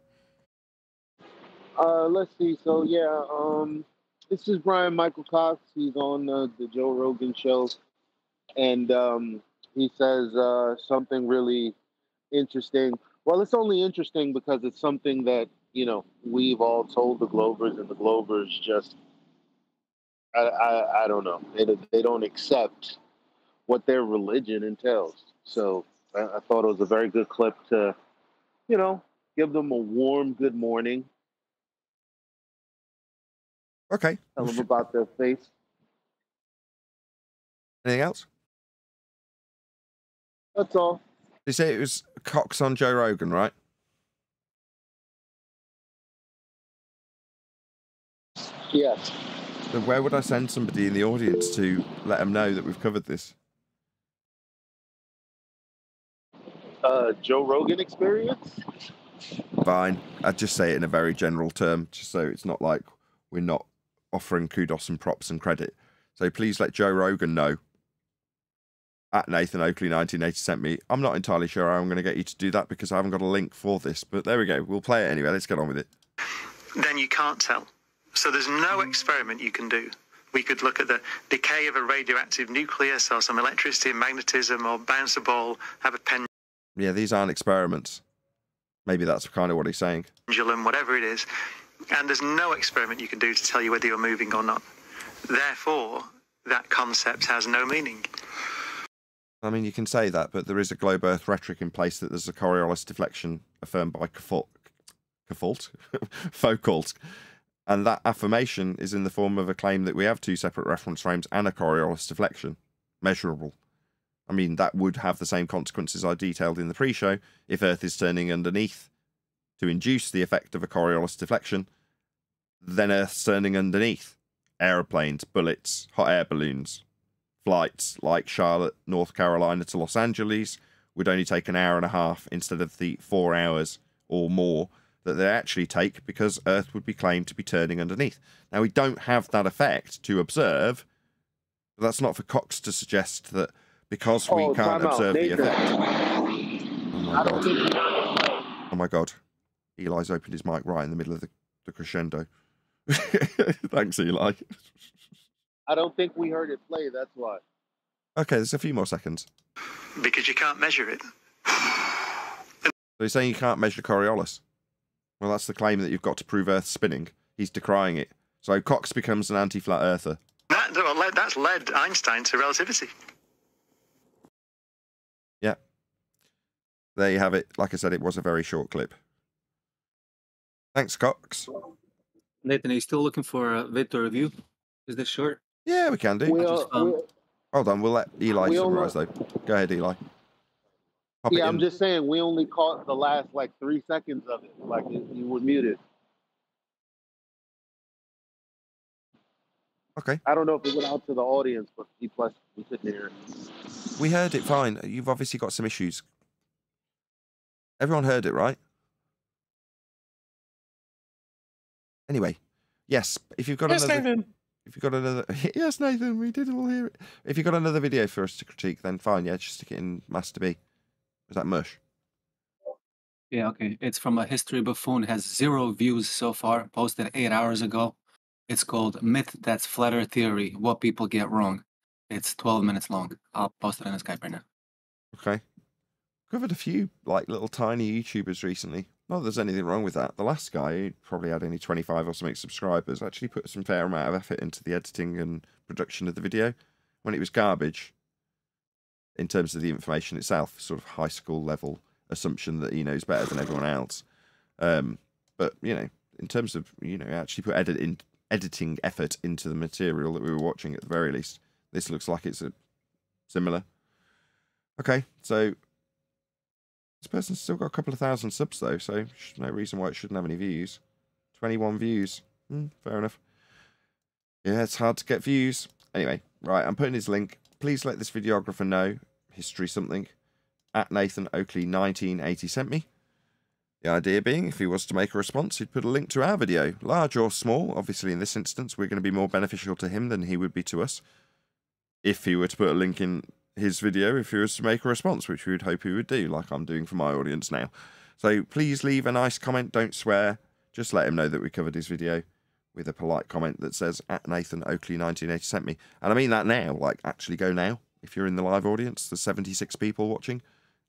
Let's see. So yeah, this is Brian Michael Cox. He's on the Joe Rogan show, and he says something really interesting. Well, it's only interesting because it's something that, you know, we've all told the Glovers, and the Glovers just, I don't know. They don't accept what their religion entails. So I thought it was a very good clip to, you know, give them a warm good morning. Okay. Tell them about their faith. Anything else? That's all. You say it was Cox on Joe Rogan, right? Yes. So where would I send somebody in the audience to let them know that we've covered this? Joe Rogan Experience? Fine. I'd just say it in a very general term, just so it's not like we're not offering kudos and props and credit. So please let Joe Rogan know. At Nathan Oakley 1980 sent me. I'm not entirely sure how I'm going to get you to do that because I haven't got a link for this, but there we go. We'll play it anyway. Let's get on with it. Then you can't tell. So there's no experiment you can do. We could look at the decay of a radioactive nucleus or some electricity and magnetism or bounce a ball, have a Yeah, these aren't experiments. Maybe that's kind of what he's saying. pendulum, whatever it is. And there's no experiment you can do to tell you whether you're moving or not. Therefore, that concept has no meaning. I mean, you can say that, but there is a globe Earth rhetoric in place that there's a Coriolis deflection affirmed by Foucault. And that affirmation is in the form of a claim that we have two separate reference frames and a Coriolis deflection. Measurable. I mean, that would have the same consequences I detailed in the pre-show if Earth is turning underneath to induce the effect of a Coriolis deflection, then Earth's turning underneath. Aeroplanes, bullets, hot air balloons. Flights like Charlotte, North Carolina to Los Angeles would only take an hour and a half instead of the 4 hours or more that they actually take because Earth would be claimed to be turning underneath. Now, we don't have that effect to observe, but that's not for Cox to suggest that because we can't observe the effect. Oh my God. Eli's opened his mic right in the middle of the crescendo. Thanks, Eli. I don't think we heard it play, that's why. Okay, there's a few more seconds. Because you can't measure it. So you're saying you can't measure Coriolis? Well, that's the claim that you've got to prove Earth's spinning. He's decrying it. So Cox becomes an anti-flat earther. That's led Einstein to relativity. Yeah. There you have it. Like I said, it was a very short clip. Thanks, Cox. Nathan, are you still looking for a vid to review? Is this short? Yeah, we can do. Hold on, we'll let Eli summarize, though. Go ahead, Eli. Yeah, I'm just saying, we only caught the last, 3 seconds of it. Like, you were muted. Okay. I don't know if it went out to the audience, but we couldn't hear it. We heard it fine. You've obviously got some issues. Everyone heard it, right? Anyway, yes, if you've got another... Nathan. If you've got another... Yes, Nathan, we did all hear it. If you've got another video for us to critique, then fine, yeah, just stick it in Master B. Is that mush? Yeah, okay. It's from a history buffoon. It has 0 views so far, posted 8 hours ago. It's called Myth That's Flat Earth Theory, What People Get Wrong. It's 12 minutes long. I'll post it on Skype right now. Okay. Covered a few, little tiny YouTubers recently. Not that there's anything wrong with that. The last guy, who probably had only 25 or something subscribers, actually put some fair amount of effort into the editing and production of the video. When it was garbage, in terms of the information itself, sort of high school level assumption that he knows better than everyone else. But, in terms of, actually put editing effort into the material that we were watching at the very least, this looks like it's similar. Okay, so... This person's still got a couple of thousand subs, though, so no reason why it shouldn't have any views. 21 views. Fair enough. Yeah, it's hard to get views. Anyway, right, I'm putting his link. Please let this videographer know, history something, at Nathan Oakley 1980 sent me. The idea being, if he was to make a response, he'd put a link to our video, large or small. Obviously, in this instance, we're going to be more beneficial to him than he would be to us. If he were to put a link in his video, if he was to make a response, which we would hope he would do, like I'm doing for my audience now. So please leave a nice comment, don't swear. Just let him know that we covered his video with a polite comment that says, at Nathan Oakley 1980 sent me. And I mean that now, like actually go now. If you're in the live audience, there's 76 people watching.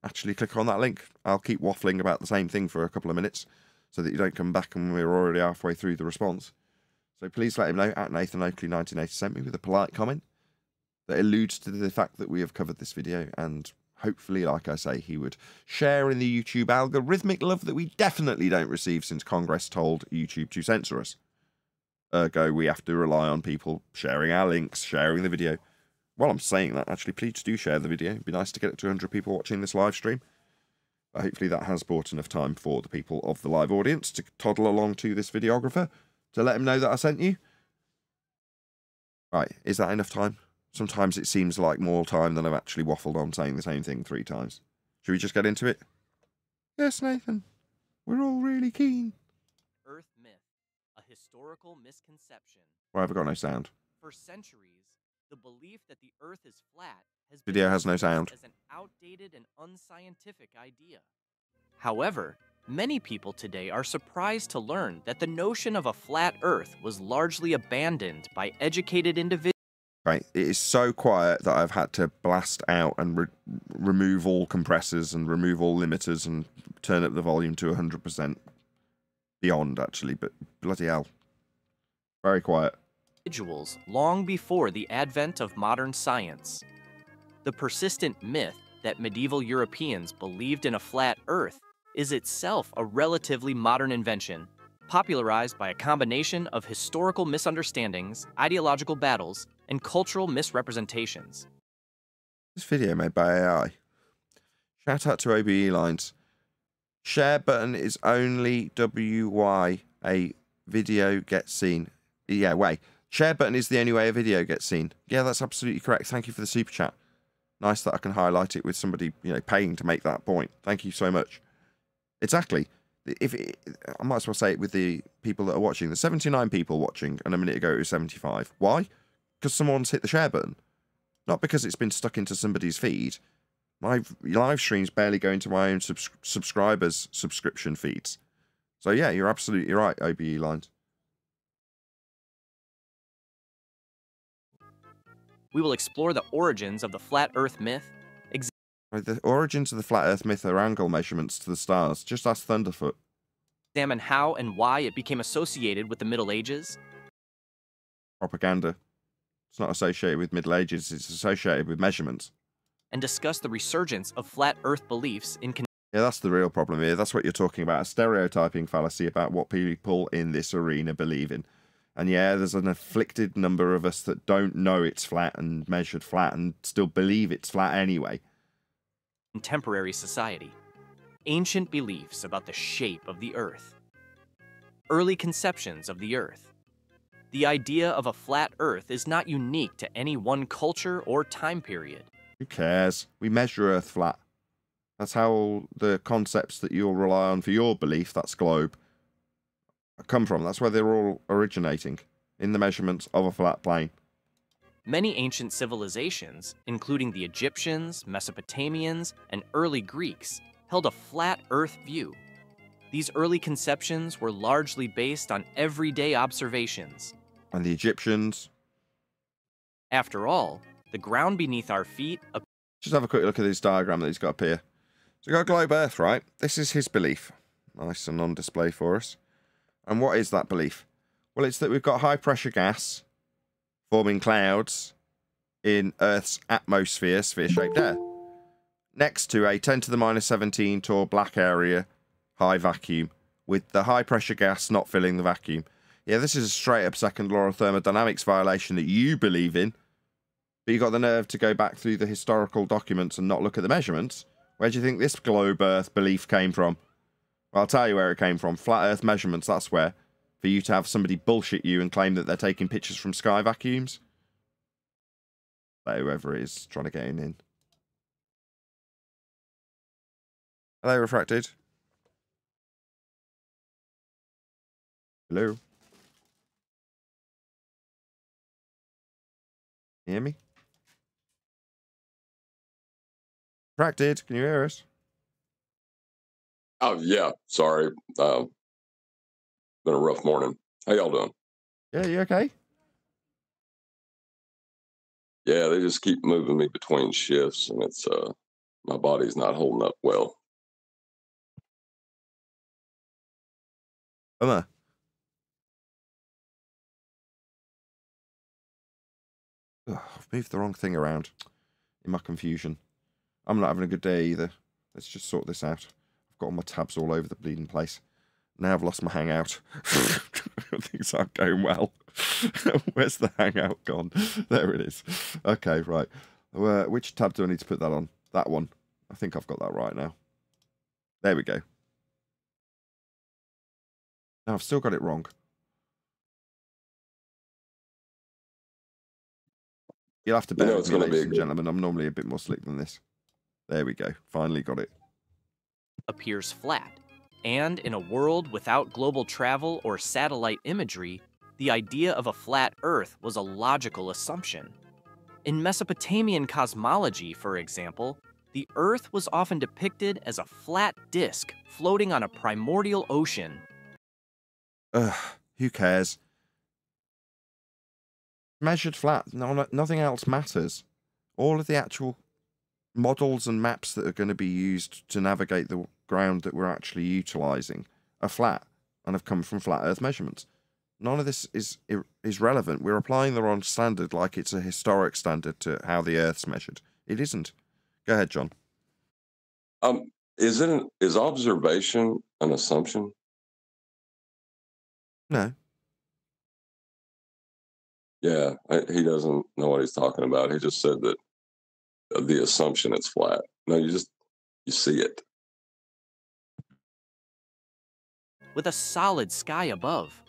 Actually click on that link. I'll keep waffling about the same thing for a couple of minutes so that you don't come back and we're already halfway through the response. So please let him know, at Nathan Oakley 1980 sent me, with a polite comment that alludes to the fact that we have covered this video, and hopefully, like I say, he would share in the YouTube algorithmic love that we definitely don't receive since Congress told YouTube to censor us. Ergo, we have to rely on people sharing our links, sharing the video. While I'm saying that, actually, please do share the video. It'd be nice to get it to 100 people watching this live stream. But hopefully that has bought enough time for the people of the live audience to toddle along to this videographer to let him know that I sent you. Right, is that enough time? Sometimes it seems like more time than I've actually waffled on saying the same thing 3 times. Should we just get into it? Yes, Nathan. We're all really keen. Earth myth, a historical misconception. Why have I got no sound? For centuries, the belief that the Earth is flat has Video been has no dismissed sound. as an outdated and unscientific idea. However, many people today are surprised to learn that the notion of a flat Earth was largely abandoned by educated individuals. Right, it is so quiet that I've had to blast out and remove all compressors and remove all limiters and turn up the volume to 100%. Beyond, actually, but bloody hell. Very quiet. Individuals long before the advent of modern science. The persistent myth that medieval Europeans believed in a flat Earth is itself a relatively modern invention, popularized by a combination of historical misunderstandings, ideological battles, and cultural misrepresentations. This video made by AI. Shout out to OBE Lines. Share button is only WY a video gets seen. Yeah, wait. Share button is the only way a video gets seen. Yeah, that's absolutely correct. Thank you for the super chat. Nice that I can highlight it with somebody, you know, paying to make that point. Thank you so much. Exactly. I might as well say it with the people that are watching. There's 79 people watching, and a minute ago it was 75. Why? Because someone's hit the share button. Not because it's been stuck into somebody's feed. My live streams barely go into my own subscribers' subscription feeds. So yeah, you're absolutely right, OBE Lines. We will explore the origins of the flat Earth myth. The origins of the flat Earth myth are angle measurements to the stars. Just ask Thunderfoot. Examine how and why it became associated with the Middle Ages. Propaganda. It's not associated with Middle Ages, it's associated with measurements. And discuss the resurgence of flat Earth beliefs in... Yeah, that's the real problem here. That's what you're talking about. A stereotyping fallacy about what people in this arena believe in. And yeah, there's an afflicted number of us that don't know it's flat and measured flat and still believe it's flat anyway. Contemporary society. Ancient beliefs about the shape of the Earth. Early conceptions of the Earth. The idea of a flat Earth is not unique to any one culture or time period. Who cares? We measure Earth flat. That's how the concepts that you'll rely on for your belief, that's globe, come from. That's where they're all originating, in the measurements of a flat plane. Many ancient civilizations, including the Egyptians, Mesopotamians, and early Greeks, held a flat Earth view. These early conceptions were largely based on everyday observations. And the Egyptians? After all, the ground beneath our feet... Just have a quick look at this diagram that he's got up here. So we've got globe Earth, right? This is his belief. Nice and on display for us. And what is that belief? Well, it's that we've got high-pressure gas forming clouds in Earth's atmosphere, sphere-shaped air, next to a 10 to the minus 17 tall black area, high vacuum, with the high-pressure gas not filling the vacuum. Yeah, this is a straight-up second law of thermodynamics violation that you believe in, but you got the nerve to go back through the historical documents and not look at the measurements. Where do you think this globe Earth belief came from? Well, I'll tell you where it came from. Flat Earth measurements, that's where. For you to have somebody bullshit you and claim that they're taking pictures from sky vacuums. Let whoever it is trying to get in. Hello, Refracted. Hello? Hear me? Retracted, can you hear us? Oh, yeah. Sorry. Been a rough morning. How y'all doing? Yeah, you okay? Yeah, they just keep moving me between shifts, and it's my body's not holding up well. I've moved the wrong thing around in my confusion. I'm not having a good day either. Let's just sort this out. I've got all my tabs all over the bleeding place. Now I've lost my hangout. Things aren't going well. Where's the hangout gone? There it is. Okay, right. Which tab do I need to put that on? That one. I think I've got that right now. There we go. No, I've still got it wrong. You'll have to bear with me, ladies and gentlemen. I'm normally a bit more slick than this. There we go. Finally got it. Appears flat. And in a world without global travel or satellite imagery, the idea of a flat Earth was a logical assumption. In Mesopotamian cosmology, for example, the Earth was often depicted as a flat disk floating on a primordial ocean. Who cares? Measured flat, nothing else matters. All of the actual models and maps that are going to be used to navigate the ground that we're actually utilising are flat and have come from flat Earth measurements. None of this is relevant. We're applying the wrong standard like it's a historic standard to how the Earth's measured. It isn't. Go ahead, John. Is observation an assumption? No. Yeah, he doesn't know what he's talking about. He just said that the assumption it's flat. No, you see it. With a solid sky above.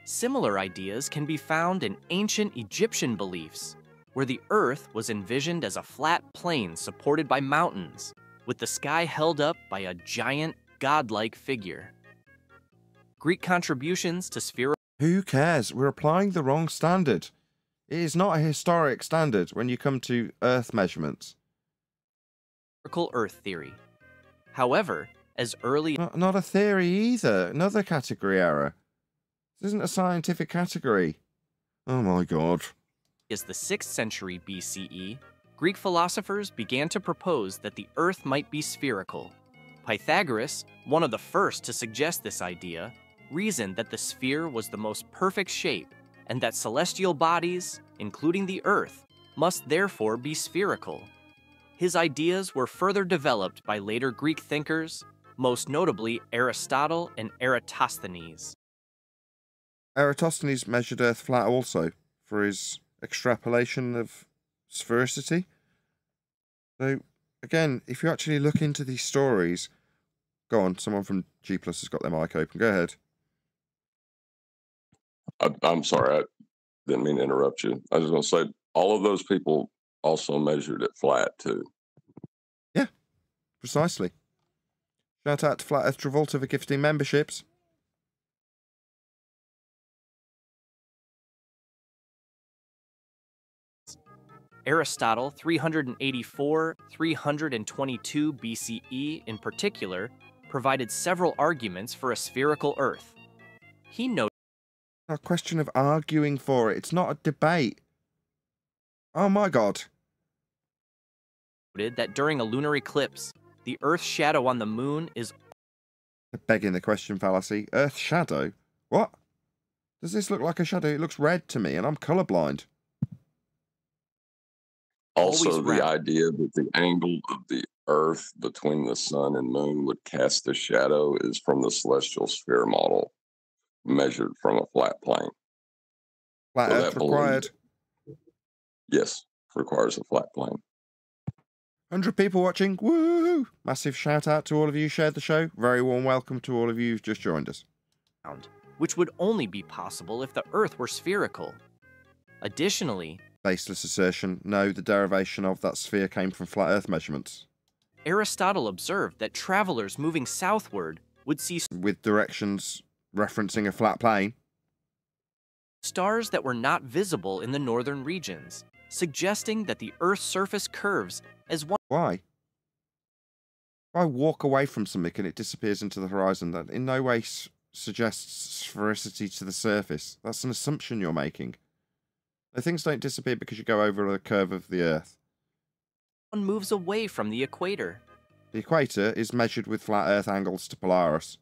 Similar ideas can be found in ancient Egyptian beliefs, where the Earth was envisioned as a flat plain supported by mountains, with the sky held up by a giant, godlike figure. Greek contributions to spherical... Who cares? We're applying the wrong standard. It is not a historic standard when you come to Earth measurements. Earth theory. However, as early... Not a theory either. Another category error. This isn't a scientific category. Oh my god. As the 6th century BCE, Greek philosophers began to propose that the Earth might be spherical. Pythagoras, one of the first to suggest this idea, reasoned that the sphere was the most perfect shape, and that celestial bodies, including the Earth, must therefore be spherical. His ideas were further developed by later Greek thinkers, most notably Aristotle and Eratosthenes. Eratosthenes measured Earth flat also, for his extrapolation of sphericity. So, again, if you actually look into these stories... Go on, someone from G+ has got their mic open. Go ahead. I'm sorry, I didn't mean to interrupt you. I was going to say, all of those people also measured it flat, too. Yeah, precisely. Shout out to Flat Earth Travolta for gifting memberships. Aristotle, 384-322 BCE in particular, provided several arguments for a spherical Earth. He noted A question of arguing for it. It's not a debate. Oh my god. That during a lunar eclipse, the Earth's shadow on the moon is... Begging the question fallacy. Earth's shadow? What? Does this look like a shadow? It looks red to me and I'm colourblind. Also, the idea that the angle of the Earth between the sun and moon would cast a shadow is from the celestial sphere model, measured from a flat plane. Flat Earth required. Yes, requires a flat plane. 100 people watching. Woo! Massive shout out to all of you who shared the show. Very warm welcome to all of you who've just joined us. Which would only be possible if the Earth were spherical. Additionally, baseless assertion. No, the derivation of that sphere came from flat Earth measurements. Aristotle observed that travelers moving southward would see... with directions referencing a flat plane. Stars that were not visible in the northern regions, suggesting that the Earth's surface curves as one. Why? If I walk away from something and it disappears into the horizon, that in no way suggests sphericity to the surface. That's an assumption you're making. No, things don't disappear because you go over the curve of the Earth. One moves away from the equator. The equator is measured with flat Earth angles to Polaris,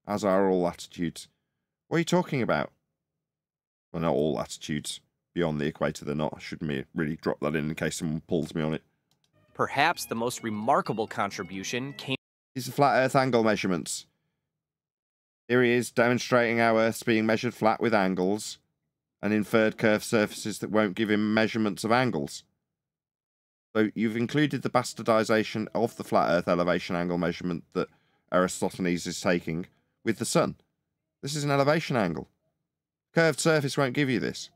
as are all latitudes. What are you talking about? Well, not all latitudes. Beyond the equator, they're not. I shouldn't really drop that in case someone pulls me on it. Perhaps the most remarkable contribution came. These are flat Earth angle measurements. Here he is demonstrating how Earth's being measured flat with angles and inferred curved surfaces that won't give him measurements of angles. So you've included the bastardization of the flat Earth elevation angle measurement that Aristophanes is taking with the sun. This is an elevation angle. Curved surface won't give you this.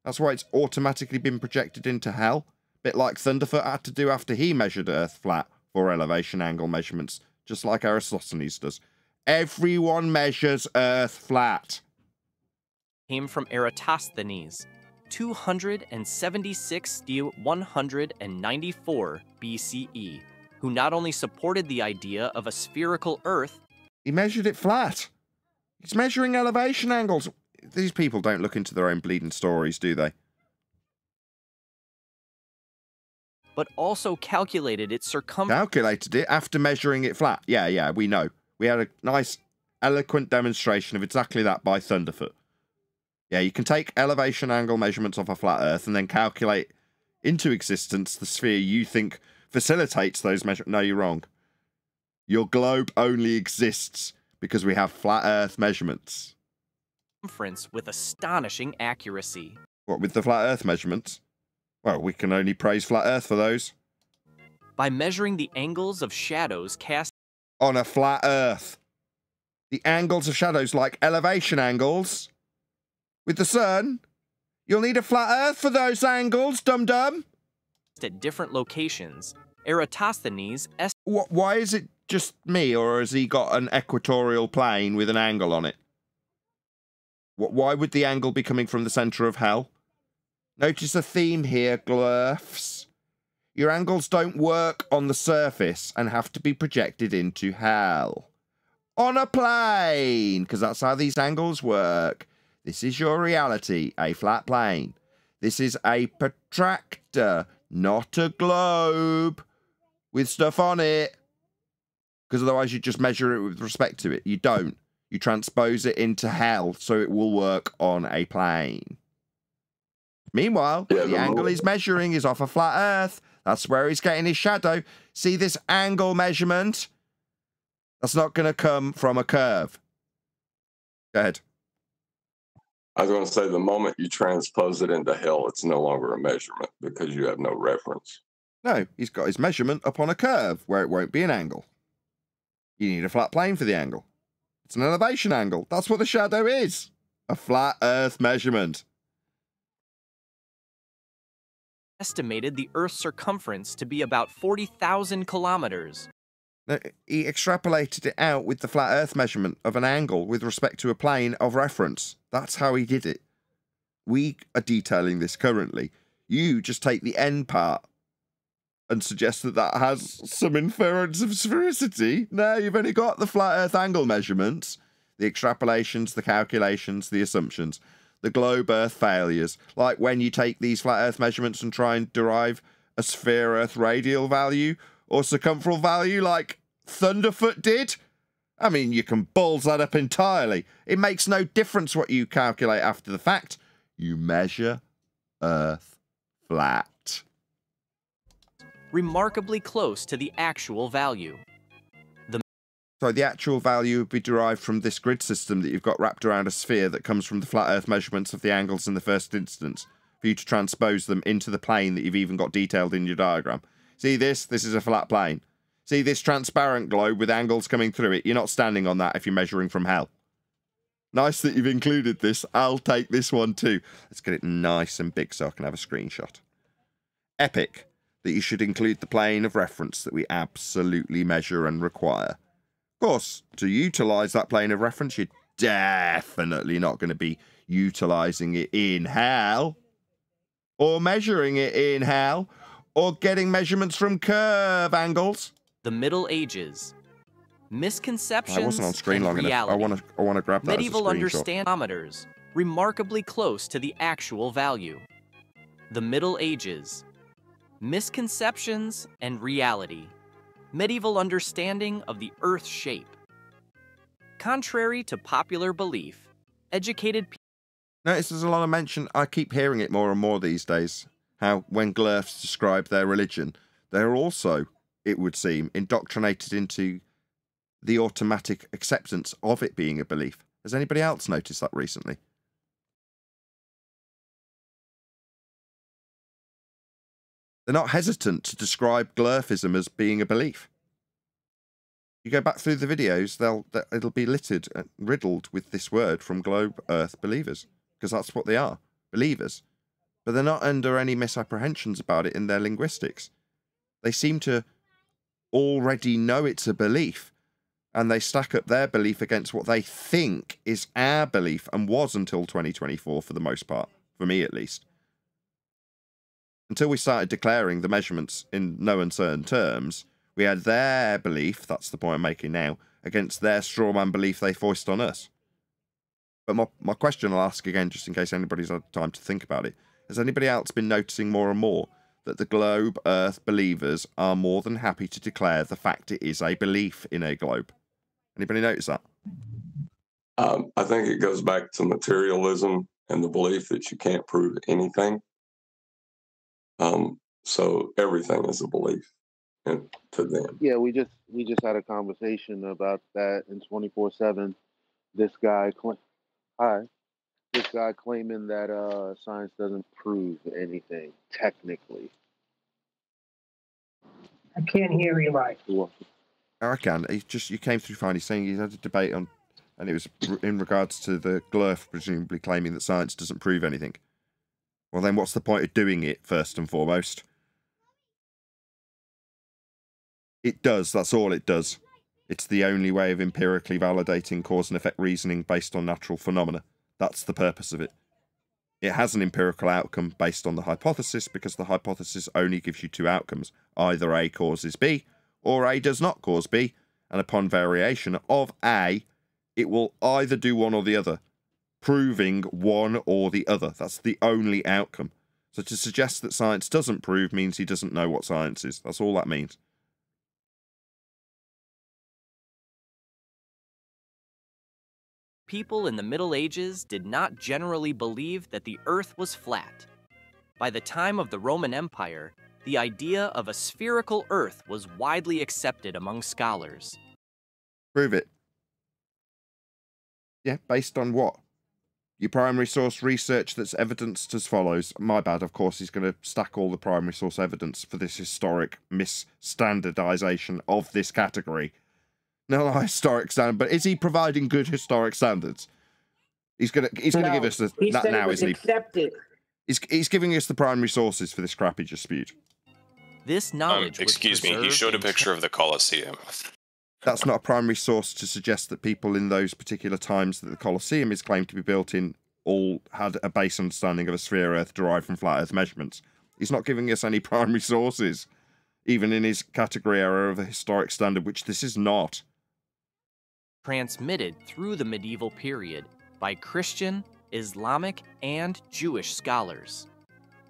That's why it's automatically been projected into hell. Bit like Thunderfoot had to do after he measured Earth flat for elevation angle measurements, just like Aristophanes does. Everyone measures Earth flat. Came from Eratosthenes, 276 to 194 BCE, who not only supported the idea of a spherical Earth. He measured it flat. He's measuring elevation angles. These people don't look into their own bleeding stories, do they? But also calculated its circumference. Calculated it after measuring it flat. Yeah, we know. We had a nice, eloquent demonstration of exactly that by Thunderfoot. Yeah, you can take elevation angle measurements of a flat Earth and then calculate into existence the sphere you think facilitates those measurements. No, you're wrong. Your globe only exists because we have flat Earth measurements. With astonishing accuracy. What, with the flat Earth measurements? Well, we can only praise flat Earth for those. By measuring the angles of shadows cast on a flat Earth. The angles of shadows like elevation angles. With the sun, you'll need a flat Earth for those angles, dum-dum. At different locations, Eratosthenes. Why is it just me, or has he got an equatorial plane with an angle on it? Why would the angle be coming from the centre of hell? Notice a theme here, Glurfs. Your angles don't work on the surface and have to be projected into hell. On a plane, because that's how these angles work. This is your reality, a flat plane. This is a protractor, not a globe with stuff on it. Because otherwise you just measure it with respect to it. You don't. You transpose it into hell so it will work on a plane. Meanwhile, the angle he's measuring is off a flat Earth. That's where he's getting his shadow. See this angle measurement? That's not going to come from a curve. Go ahead. I was going to say, the moment you transpose it into hell, it's no longer a measurement because you have no reference. No, he's got his measurement up on a curve where it won't be an angle. You need a flat plane for the angle. It's an elevation angle. That's what the shadow is. A flat Earth measurement. Estimated the Earth's circumference to be about 40,000 kilometers. Now, he extrapolated it out with the flat Earth measurement of an angle with respect to a plane of reference. That's how he did it. We are detailing this currently. You just take the end part and suggest that that has some inference of sphericity. No, you've only got the flat Earth angle measurements, the extrapolations, the calculations, the assumptions, the globe Earth failures. Like when you take these flat Earth measurements and try and derive a sphere Earth radial value or circumferential value like Thunderfoot did. I mean, you can balls that up entirely. It makes no difference what you calculate after the fact. You measure Earth flat. Remarkably close to the actual value. So the actual value would be derived from this grid system that you've got wrapped around a sphere that comes from the flat Earth measurements of the angles in the first instance, for you to transpose them into the plane that you've even got detailed in your diagram. See this? This is a flat plane. See this transparent globe with angles coming through it? You're not standing on that if you're measuring from hell. Nice that you've included this. I'll take this one too. Let's get it nice and big so I can have a screenshot. Epic that you should include the plane of reference that we absolutely measure and require. Of course, to utilise that plane of reference, you definitely not going to be utilizing it in hell, or measuring it in hell, or getting measurements from curve angles. The Middle Ages. Misconceptions I wasn't on screen and long reality. enough. I want to grab that Medieval as a screenshot. understandings remarkably close to the actual value. The Middle Ages. Misconceptions and reality. Medieval understanding of the Earth's shape. Contrary to popular belief, educated people. Notice there's a lot of mention. I keep hearing it more and more these days. How when Glurfs describe their religion, they're also, it would seem, indoctrinated into the automatic acceptance of it being a belief. Has anybody else noticed that recently? They're not hesitant to describe Glurfism as being a belief. You go back through the videos, it'll be littered and riddled with this word from Globe Earth believers, because that's what they are, believers. But they're not under any misapprehensions about it in their linguistics. They seem to already know it's a belief, and they stack up their belief against what they think is our belief, and was until 2024 for the most part, for me at least. Until we started declaring the measurements in no uncertain terms, we had their belief, that's the point I'm making now, against their strawman belief they foist on us. But my question I'll ask again, just in case anybody's had time to think about it. Has anybody else been noticing more and more that the globe Earth believers are more than happy to declare the fact it is a belief in a globe? Anybody notice that? I think it goes back to materialism and the belief that you can't prove anything. So everything is a belief to them. Yeah, we just had a conversation about that in 24/7. This guy claiming that science doesn't prove anything technically. I can't hear you right. I can. You came through fine. He's saying he had a debate on, and it was in regards to the Glurf presumably claiming that science doesn't prove anything. Well, then what's the point of doing it, first and foremost? It does. That's all it does. It's the only way of empirically validating cause and effect reasoning based on natural phenomena. That's the purpose of it. It has an empirical outcome based on the hypothesis, because the hypothesis only gives you two outcomes. Either A causes B, or A does not cause B, and upon variation of A, it will either do one or the other, proving one or the other. That's the only outcome. So to suggest that science doesn't prove means he doesn't know what science is. That's all that means. People in the Middle Ages did not generally believe that the Earth was flat. By the time of the Roman Empire, the idea of a spherical Earth was widely accepted among scholars. Prove it. Yeah, based on what? Your primary source research that's evidenced as follows. My bad, of course, he's going to stack all the primary source evidence for this historic misstandardization of this category. No, historic standard, but is he providing good historic standards? He's gonna give us that now, isn't he? Accepted. He's giving us the primary sources for this crappy dispute. This knowledge. Excuse me, he showed a picture of the Colosseum. That's not a primary source to suggest that people in those particular times that the Colosseum is claimed to be built in all had a base understanding of a sphere Earth derived from flat Earth measurements. He's not giving us any primary sources, even in his category area of a historic standard, which this is not. Transmitted through the medieval period by Christian, Islamic, and Jewish scholars.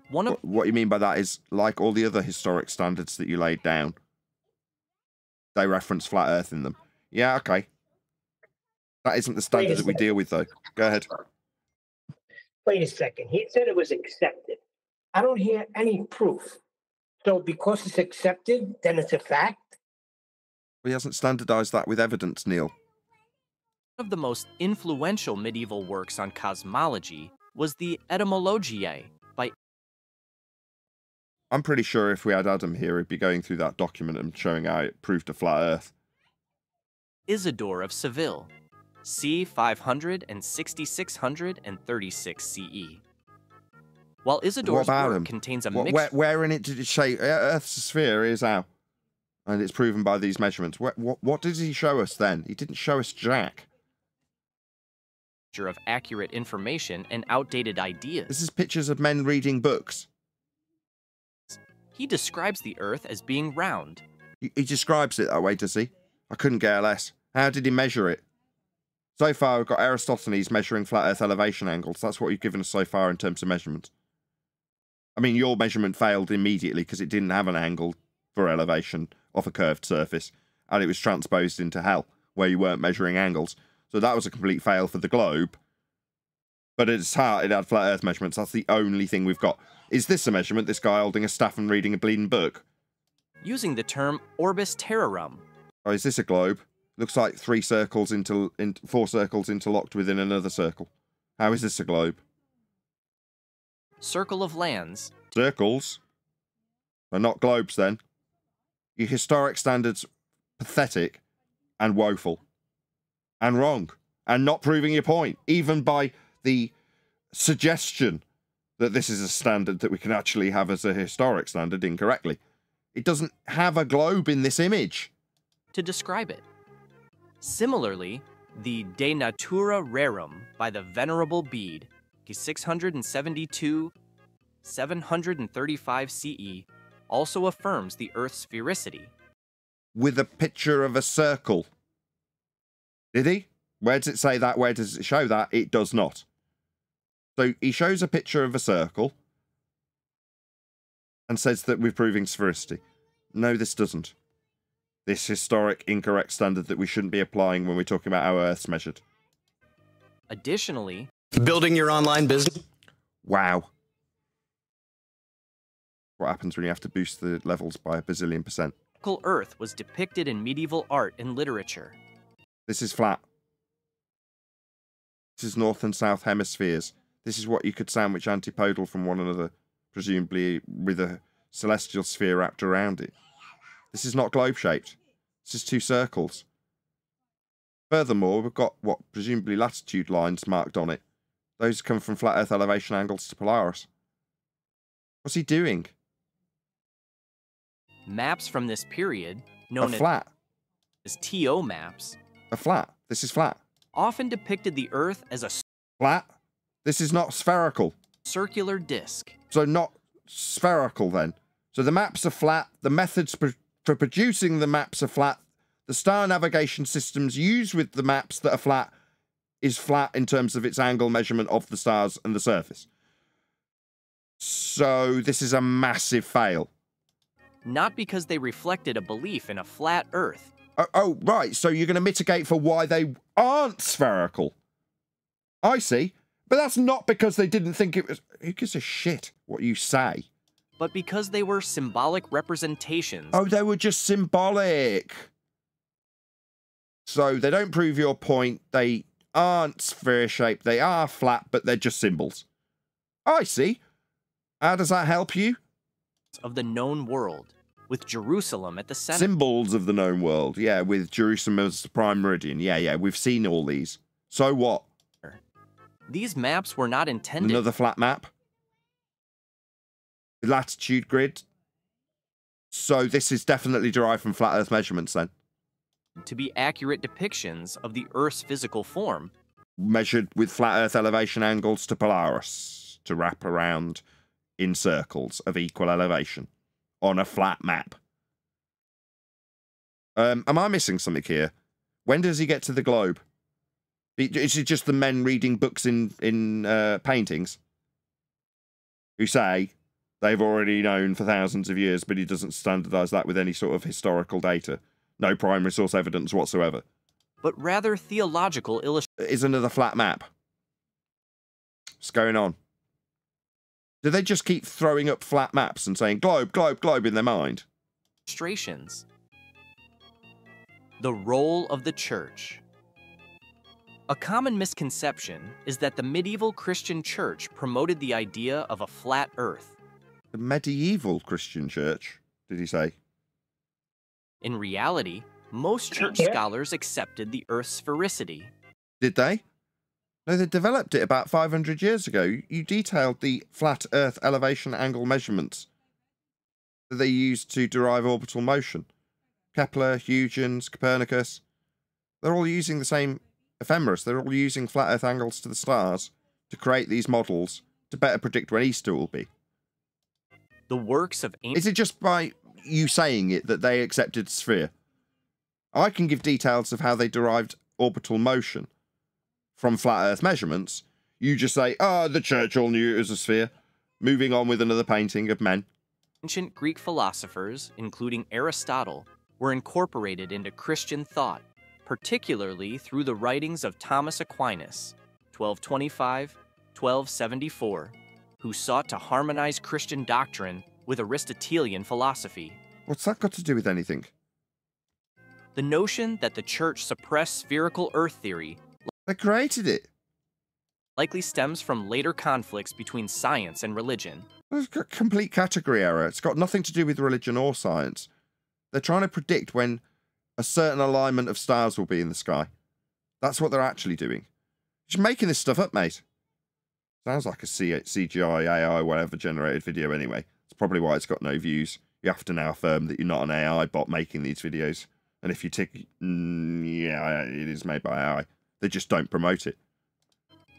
What you mean by that is, like all the other historic standards that you laid down, they reference flat Earth in them. Yeah, okay. That isn't the standard that we deal with, though. Go ahead. Wait a second. He said it was accepted. I don't hear any proof. So because it's accepted, then it's a fact? Well, he hasn't standardized that with evidence, Neil. One of the most influential medieval works on cosmology was the Etymologiae by... I'm pretty sure if we had Adam here, he'd be going through that document and showing how it proved a flat Earth. Isidore of Seville, c. 500 and 6636 CE. While Isidore's work contains a mixture... Where in it did it say Earth's a sphere is how? And it's proven by these measurements. What did he show us then? He didn't show us jack. of accurate information and outdated ideas. This is pictures of men reading books. He describes the Earth as being round. He describes it that way, does he? I couldn't care less. How did he measure it? So far, we've got Aristophanes measuring flat Earth elevation angles. That's what you've given us so far in terms of measurement. I mean, your measurement failed immediately because it didn't have an angle for elevation off a curved surface, and it was transposed into hell, where you weren't measuring angles. So that was a complete fail for the globe. But at its heart, it had flat Earth measurements. That's the only thing we've got. Is this a measurement? This guy holding a staff and reading a bleeding book? Using the term orbis terrarum. Oh, is this a globe? Looks like 4 circles interlocked within another circle. How is this a globe? Circle of lands. Circles? They're not globes, then. Your historic standards, pathetic and woeful. And wrong. And not proving your point. Even by the suggestion that this is a standard that we can actually have as a historic standard incorrectly. It doesn't have a globe in this image. To describe it. Similarly, the De Natura Rerum by the Venerable Bede, 672, 735 CE, also affirms the Earth's sphericity. With a picture of a circle. Did he? Where does it say that? Where does it show that? It does not. So he shows a picture of a circle and says that we're proving sphericity. No, this doesn't. This historic incorrect standard that we shouldn't be applying when we're talking about how Earth's measured. Additionally, building your online business. Wow. What happens when you have to boost the levels by a bazillion %? Earth was depicted in medieval art and literature. This is flat. This is north and south hemispheres. This is what you could sandwich antipodal from one another, presumably with a celestial sphere wrapped around it. This is not globe-shaped. This is 2 circles. Furthermore, we've got what presumably latitude lines marked on it. Those come from flat Earth elevation angles to Polaris. What's he doing? Maps from this period, known as TO maps, a flat. This is flat. Often depicted the Earth as a flat. This is not spherical. Circular disc. So not spherical then. So the maps are flat. The methods for producing the maps are flat. The star navigation systems used with the maps that are flat is flat in terms of its angle measurement of the stars and the surface. So this is a massive fail. Not because they reflected a belief in a flat Earth. Oh, right. So you're going to mitigate for why they aren't spherical. I see. But that's not because they didn't think it was... Who gives a shit what you say? But because they were symbolic representations. Oh, they were just symbolic. So they don't prove your point. They aren't sphere-shaped. They are flat, but they're just symbols. I see. How does that help you? Of the known world, with Jerusalem at the center. Symbols of the known world. Yeah, with Jerusalem as the prime meridian. Yeah, we've seen all these. So what? These maps were not intended... Another flat map? Latitude grid? So this is definitely derived from flat Earth measurements then? To be accurate depictions of the Earth's physical form. Measured with flat Earth elevation angles to Polaris, to wrap around in circles of equal elevation on a flat map. Am I missing something here? When does he get to the globe? Is it just the men reading books in paintings who say they've already known for thousands of years, but he doesn't standardise that with any sort of historical data? No primary source evidence whatsoever. But rather theological illustration. Is another flat map. What's going on? Do they just keep throwing up flat maps and saying globe, globe, globe in their mind? Illustrations. The role of the church. A common misconception is that the medieval Christian church promoted the idea of a flat earth. The medieval Christian church, did he say? In reality, most church scholars accepted the Earth's sphericity. Did they? No, they developed it about 500 years ago. You detailed the flat Earth elevation angle measurements that they used to derive orbital motion. Kepler, Huygens, Copernicus, they're all using the same ephemeris. They're all using flat Earth angles to the stars to create these models to better predict when Easter will be. The works of ancient... Is it just by you saying it that they accepted sphere? I can give details of how they derived orbital motion from flat Earth measurements. You just say, the church all knew it was a sphere. Moving on with another painting of men. Ancient Greek philosophers, including Aristotle, were incorporated into Christian thought, particularly through the writings of Thomas Aquinas, 1225-1274, who sought to harmonize Christian doctrine with Aristotelian philosophy. What's that got to do with anything? The notion that the church suppressed spherical Earth theory they created it. Likely stems from later conflicts between science and religion. It's got complete category error. It's got nothing to do with religion or science. They're trying to predict when a certain alignment of stars will be in the sky. That's what they're actually doing. Just making this stuff up, mate. Sounds like a CGI, AI, whatever generated video anyway. It's probably why it's got no views. You have to now affirm that you're not an AI bot making these videos. And if you tick, yeah, it is made by AI. They just don't promote it.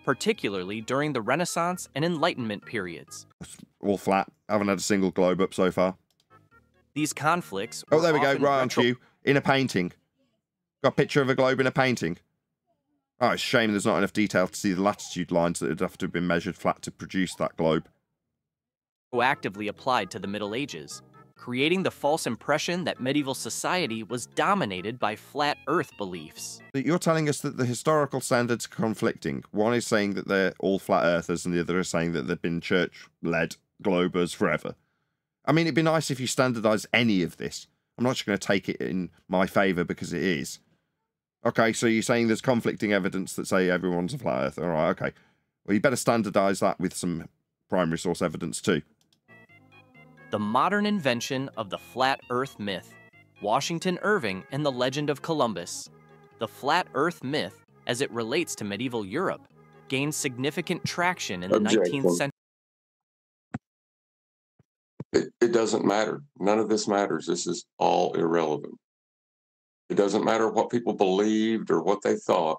Particularly during the Renaissance and Enlightenment periods. It's all flat. Haven't had a single globe up so far. These conflicts... Oh, there we go. Right on to you. In a painting. Got a picture of a globe in a painting. Oh, it's a shame there's not enough detail to see the latitude lines that would have to have been measured flat to produce that globe. Proactively applied to the Middle Ages, creating the false impression that medieval society was dominated by flat Earth beliefs. You're telling us that the historical standards are conflicting. One is saying that they're all flat earthers, and the other is saying that they've been church-led globers forever. I mean, it'd be nice if you standardise any of this. I'm not just going to take it in my favour because it is. Okay, so you're saying there's conflicting evidence that say everyone's a flat earther. All right, okay. Well, you better standardise that with some primary source evidence too. The modern invention of the flat Earth myth, Washington Irving and the legend of Columbus. The flat Earth myth, as it relates to medieval Europe, gained significant traction in the 19th century. It doesn't matter. None of this matters. This is all irrelevant. It doesn't matter what people believed or what they thought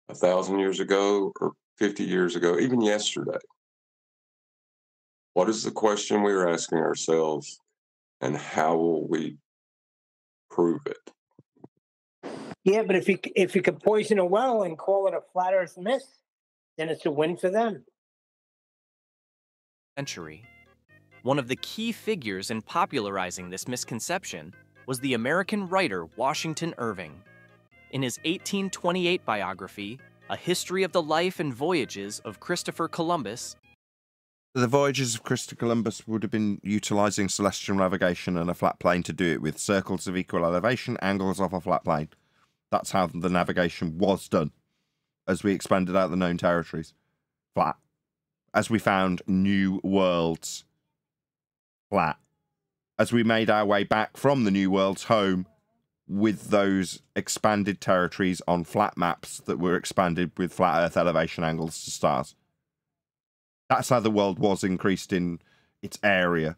1,000 years ago or 50 years ago, even yesterday. What is the question we are asking ourselves, and how will we prove it? Yeah, but if you could poison a well and call it a flat Earth myth, then it's a win for them. Century. One of the key figures in popularizing this misconception was the American writer Washington Irving. In his 1828 biography, A History of the Life and Voyages of Christopher Columbus, the voyages of Christopher Columbus would have been utilising celestial navigation and a flat plane to do it with circles of equal elevation, angles off a flat plane. That's how the navigation was done as we expanded out the known territories. Flat. As we found new worlds. Flat. As we made our way back from the new worlds home with those expanded territories on flat maps that were expanded with flat Earth elevation angles to stars. That's how the world was increased in its area.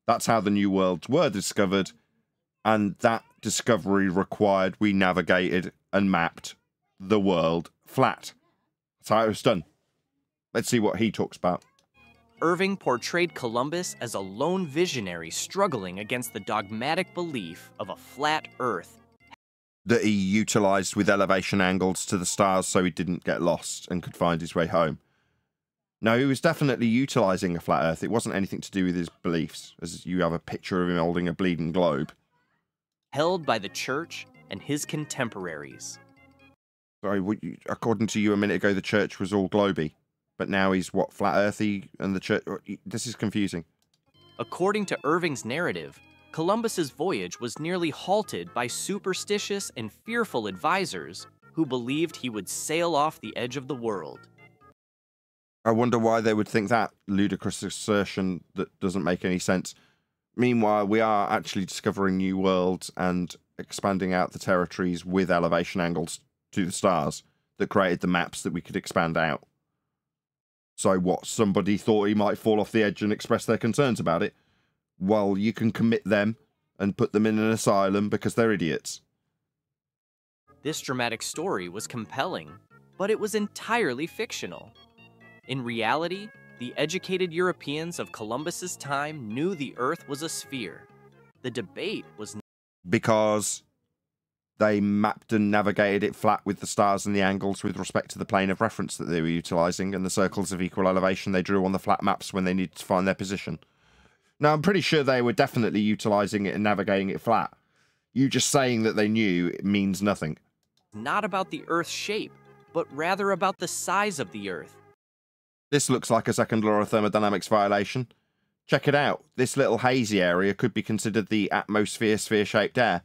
That's how the new worlds were discovered, and that discovery required we navigated and mapped the world flat. That's how it was done. Let's see what he talks about. Irving portrayed Columbus as a lone visionary struggling against the dogmatic belief of a flat Earth. That he utilised with elevation angles to the stars so he didn't get lost and could find his way home. No, he was definitely utilising a flat Earth. It wasn't anything to do with his beliefs, as you have a picture of him holding a bleeding globe. Held by the church and his contemporaries. Sorry, according to you a minute ago, the church was all globy. But now he's, what, flat earthy and the church... This is confusing. According to Irving's narrative, Columbus's voyage was nearly halted by superstitious and fearful advisors who believed he would sail off the edge of the world. I wonder why they would think that ludicrous assertion that doesn't make any sense. Meanwhile, we are actually discovering new worlds and expanding out the territories with elevation angles to the stars that created the maps that we could expand out. So what, somebody thought he might fall off the edge and express their concerns about it? Well, you can commit them and put them in an asylum because they're idiots. This dramatic story was compelling, but it was entirely fictional. In reality, the educated Europeans of Columbus's time knew the Earth was a sphere. The debate was because they mapped and navigated it flat with the stars and the angles with respect to the plane of reference that they were utilising and the circles of equal elevation they drew on the flat maps when they needed to find their position. Now, I'm pretty sure they were definitely utilising it and navigating it flat. You just saying that they knew it means nothing. not about the Earth's shape, but rather about the size of the Earth. This looks like a second law of thermodynamics violation. Check it out. This little hazy area could be considered the atmosphere sphere-shaped air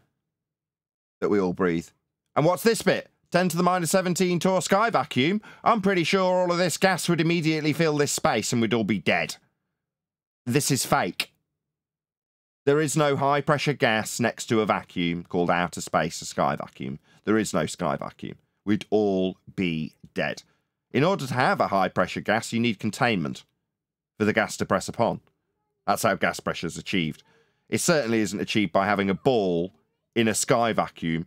that we all breathe. And what's this bit? 10 to the minus 17 Torr sky vacuum? I'm pretty sure all of this gas would immediately fill this space and we'd all be dead. This is fake. There is no high-pressure gas next to a vacuum called outer space, a sky vacuum. There is no sky vacuum. We'd all be dead. In order to have a high-pressure gas, you need containment for the gas to press upon. That's how gas pressure is achieved. It certainly isn't achieved by having a ball in a sky vacuum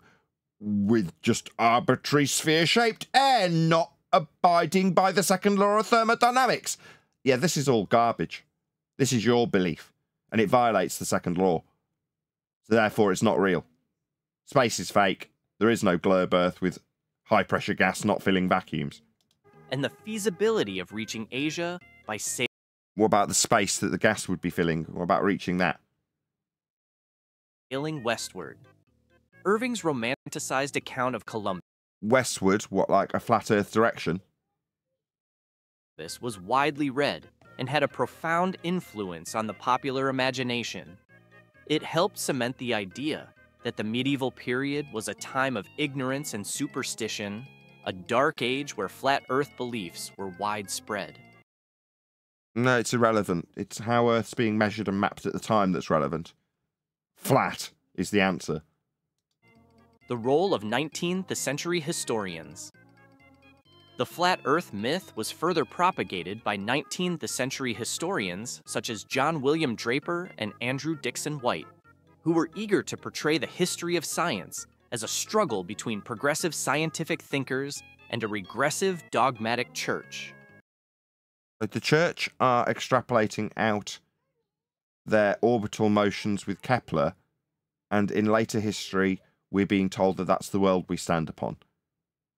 with just arbitrary sphere-shaped air not abiding by the second law of thermodynamics. Yeah, this is all garbage. This is your belief, and it violates the second law. So therefore, it's not real. Space is fake. There is no globe Earth with high-pressure gas not filling vacuums. And the feasibility of reaching Asia by sailing. What about the space that the gas would be filling? What about reaching that? Sailing westward. Irving's romanticized account of Columbus Westward, what, like a flat Earth direction? This was widely read and had a profound influence on the popular imagination. It helped cement the idea that the medieval period was a time of ignorance and superstition, a dark age where flat Earth beliefs were widespread. No, it's irrelevant. It's how Earth's being measured and mapped at the time that's relevant. Flat is the answer. The role of 19th century historians. The flat Earth myth was further propagated by 19th century historians such as John William Draper and Andrew Dixon White, who were eager to portray the history of science as a struggle between progressive scientific thinkers and a regressive dogmatic church. The church are extrapolating out their orbital motions with Kepler, and in later history we're being told that that's the world we stand upon.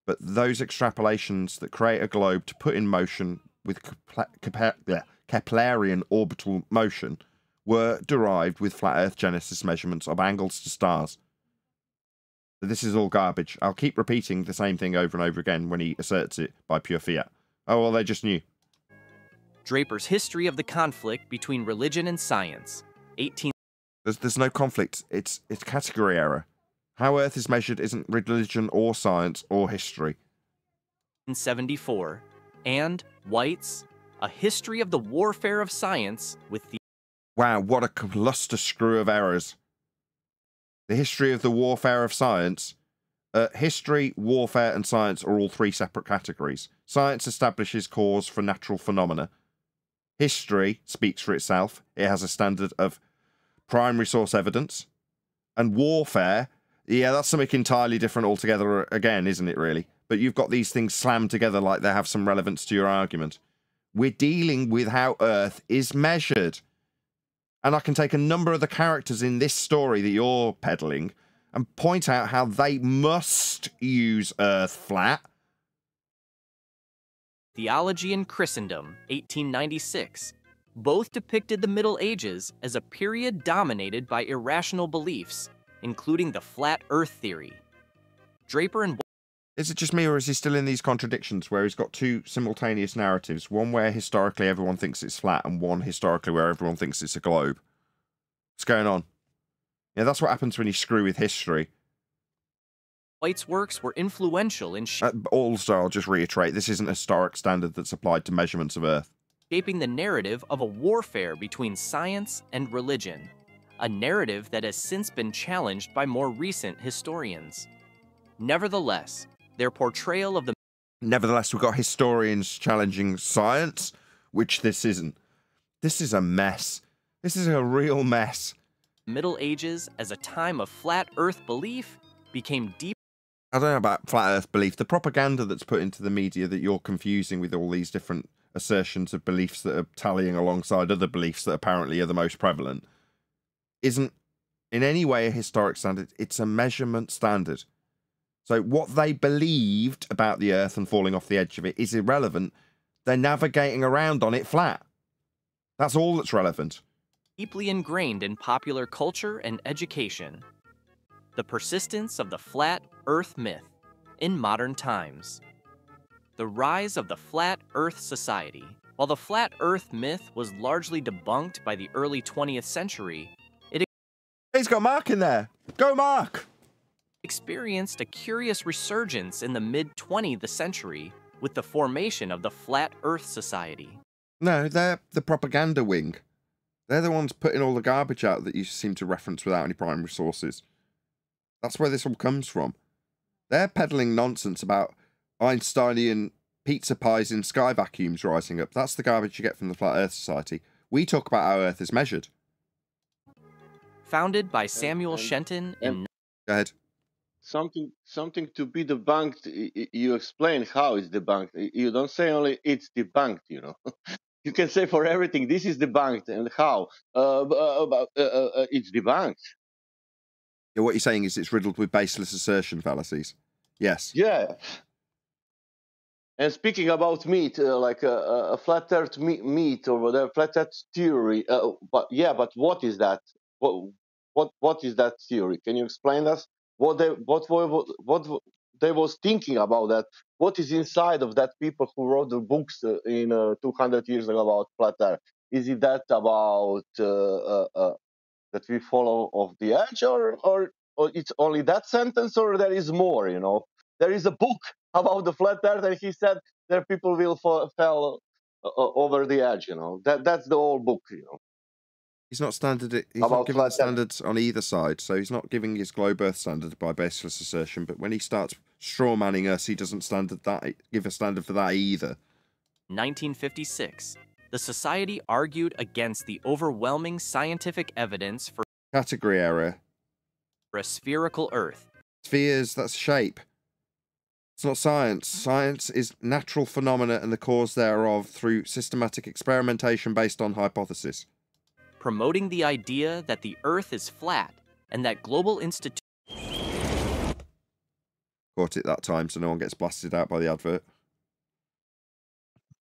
But those extrapolations that create a globe to put in motion with Keplerian orbital motion were derived with flat Earth genesis measurements of angles to stars. So this is all garbage. I'll keep repeating the same thing over and over again when he asserts it by pure fiat. Oh, well, they just knew. Draper's History of the Conflict Between Religion and Science, 18... There's no conflict. It's category error. How Earth is measured isn't religion or science or history. 1974, and White's A History of the Warfare of Science with the... Wow, what a cluster screw of errors. The history of the warfare of science. History, warfare, and science are all three separate categories. Science establishes cause for natural phenomena. History speaks for itself. It has a standard of primary source evidence. And warfare, yeah, that's something entirely different altogether again, isn't it, really? But you've got these things slammed together like they have some relevance to your argument. We're dealing with how Earth is measured. And I can take a number of the characters in this story that you're peddling and point out how they must use Earth flat. Theology and Christendom, 1896. Both depicted the Middle Ages as a period dominated by irrational beliefs, including the flat Earth theory. Draper and... Is it just me, or is he still in these contradictions where he's got two simultaneous narratives? One where historically everyone thinks it's flat, and one historically where everyone thinks it's a globe. What's going on? Yeah, that's what happens when you screw with history. White's works were influential in also, I'll just reiterate, this isn't a historic standard that's applied to measurements of Earth. Shaping the narrative of a warfare between science and religion, a narrative that has since been challenged by more recent historians. Nevertheless, their portrayal of the... Nevertheless, we've got historians challenging science, which this isn't. This is a mess. This is a real mess. Middle Ages as a time of flat Earth belief became deep. I don't know about flat earth belief. The propaganda that's put into the media that you're confusing with all these different assertions of beliefs that are tallying alongside other beliefs that apparently are the most prevalent isn't in any way a historic standard. It's a measurement standard. So what they believed about the earth and falling off the edge of it is irrelevant. They're navigating around on it flat. That's all that's relevant. Deeply ingrained in popular culture and education. The persistence of the flat earth myth in modern times. The rise of the flat earth society. While the flat earth myth was largely debunked by the early 20th century, he's got Mark in there. Go Mark! Experienced a curious resurgence in the mid-20th century with the formation of the Flat Earth Society. No, they're the propaganda wing. They're the ones putting all the garbage out that you seem to reference without any primary sources. That's where this all comes from. They're peddling nonsense about Einsteinian pizza pies in sky vacuums rising up. That's the garbage you get from the Flat Earth Society. We talk about how Earth is measured. Founded by Samuel Shenton in... Go ahead. Something to be debunked, you explain how it's debunked. You don't say only it's debunked, you know. You can say for everything, this is debunked, and how. It's debunked. Yeah, what you're saying is it's riddled with baseless assertion fallacies. Yes. Yeah. And speaking about meat, like a flat earth meat or whatever, flat earth theory, but what is that? What is that theory? Can you explain us? What they was thinking about that? What is inside of that people who wrote the books in 200 years ago about flat Earth? Is it that about that we follow off the edge, or it's only that sentence, or there is more? You know, there is a book about the flat Earth, and he said that people will fall over the edge. You know, that's the whole book. You know. He's not giving the standards on either side, so he's not giving his globe Earth standard by baseless assertion, but when he starts straw-manning us, he doesn't give a standard for that either. 1956, the Society argued against the overwhelming scientific evidence for category error. For a spherical Earth. Spheres, that's shape. It's not science. Science is natural phenomena and the cause thereof through systematic experimentation based on hypothesis. Promoting the idea that the Earth is flat and that global institutions... Caught it that time so no one gets blasted out by the advert.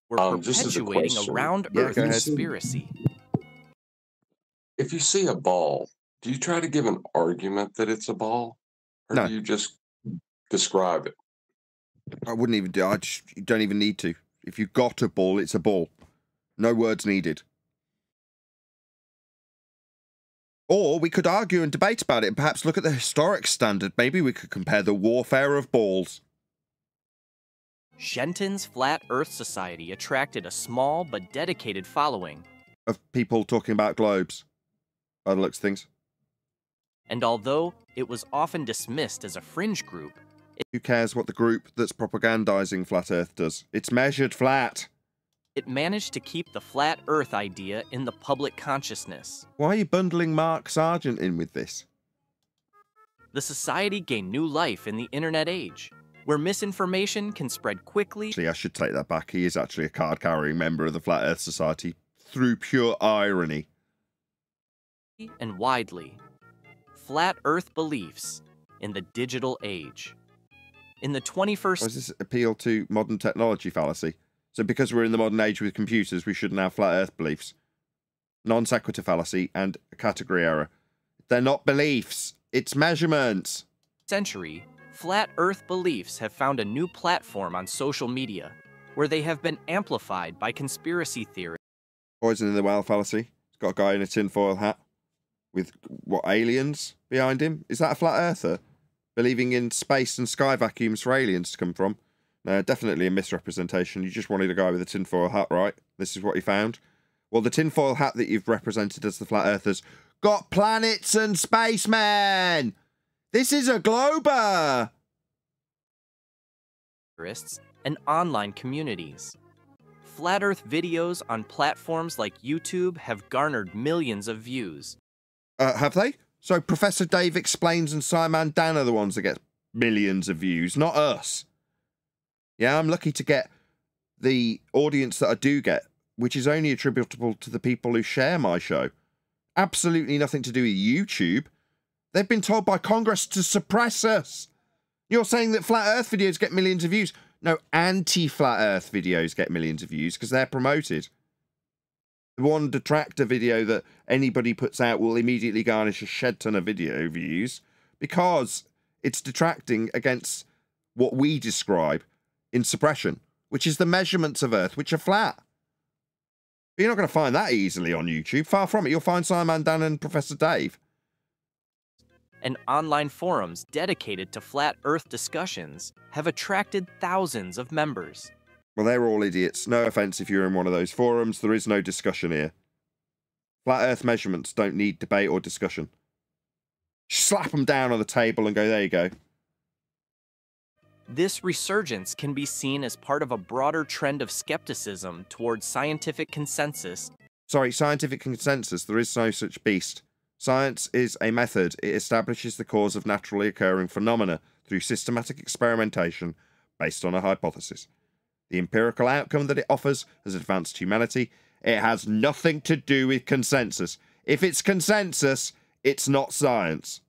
We're perpetuating a round Earth conspiracy. If you see a ball, do you try to give an argument that it's a ball? Or do you just describe it? I wouldn't even do it. You don't even need to. If you've got a ball, it's a ball. No words needed. Or we could argue and debate about it and perhaps look at the historic standard. Maybe we could compare the warfare of balls. Shenton's Flat Earth Society attracted a small but dedicated following. Of people talking about globes. By the looks of things. And although it was often dismissed as a fringe group... Who cares what the group that's propagandizing Flat Earth does? It's measured flat. It managed to keep the flat Earth idea in the public consciousness. Why are you bundling Mark Sargent in with this? The society gained new life in the internet age, where misinformation can spread quickly. Actually, I should take that back. He is actually a card-carrying member of the Flat Earth Society through pure irony. And widely. Flat Earth beliefs in the digital age. In the 21st... Does this appeal to modern technology fallacy? So because we're in the modern age with computers, we shouldn't have flat Earth beliefs. Non sequitur fallacy and a category error. They're not beliefs. It's measurements. Century, flat Earth beliefs have found a new platform on social media, where they have been amplified by conspiracy theory. Poison in the well fallacy. It's got a guy in a tinfoil hat with, what, aliens behind him? Is that a flat earther? Believing in space and sky vacuums for aliens to come from? No, definitely a misrepresentation. You just wanted a guy with a tinfoil hat, right? This is what he found. Well, the tinfoil hat that you've represented as the flat earthers got planets and spacemen! This is a glober! And online communities. Flat Earth videos on platforms like YouTube have garnered millions of views. Have they? So Professor Dave Explains and Simon Dan are the ones that get millions of views, not us. Yeah, I'm lucky to get the audience that I do get, which is only attributable to the people who share my show. Absolutely nothing to do with YouTube. They've been told by Congress to suppress us. You're saying that flat earth videos get millions of views. No, anti-flat earth videos get millions of views because they're promoted. The one detractor video that anybody puts out will immediately garnish a shed ton of video views because it's detracting against what we describe in suppression, which is the measurements of Earth, which are flat. But you're not going to find that easily on YouTube. Far from it. You'll find Simon Dan and Professor Dave. And online forums dedicated to flat Earth discussions have attracted thousands of members. Well, they're all idiots. No offence if you're in one of those forums. There is no discussion here. Flat Earth measurements don't need debate or discussion. Slap them down on the table and go, there you go. This resurgence can be seen as part of a broader trend of skepticism towards scientific consensus. Sorry, scientific consensus. There is no such beast. Science is a method. It establishes the cause of naturally occurring phenomena through systematic experimentation based on a hypothesis. The empirical outcome that it offers has advanced humanity. It has nothing to do with consensus. If it's consensus, it's not science.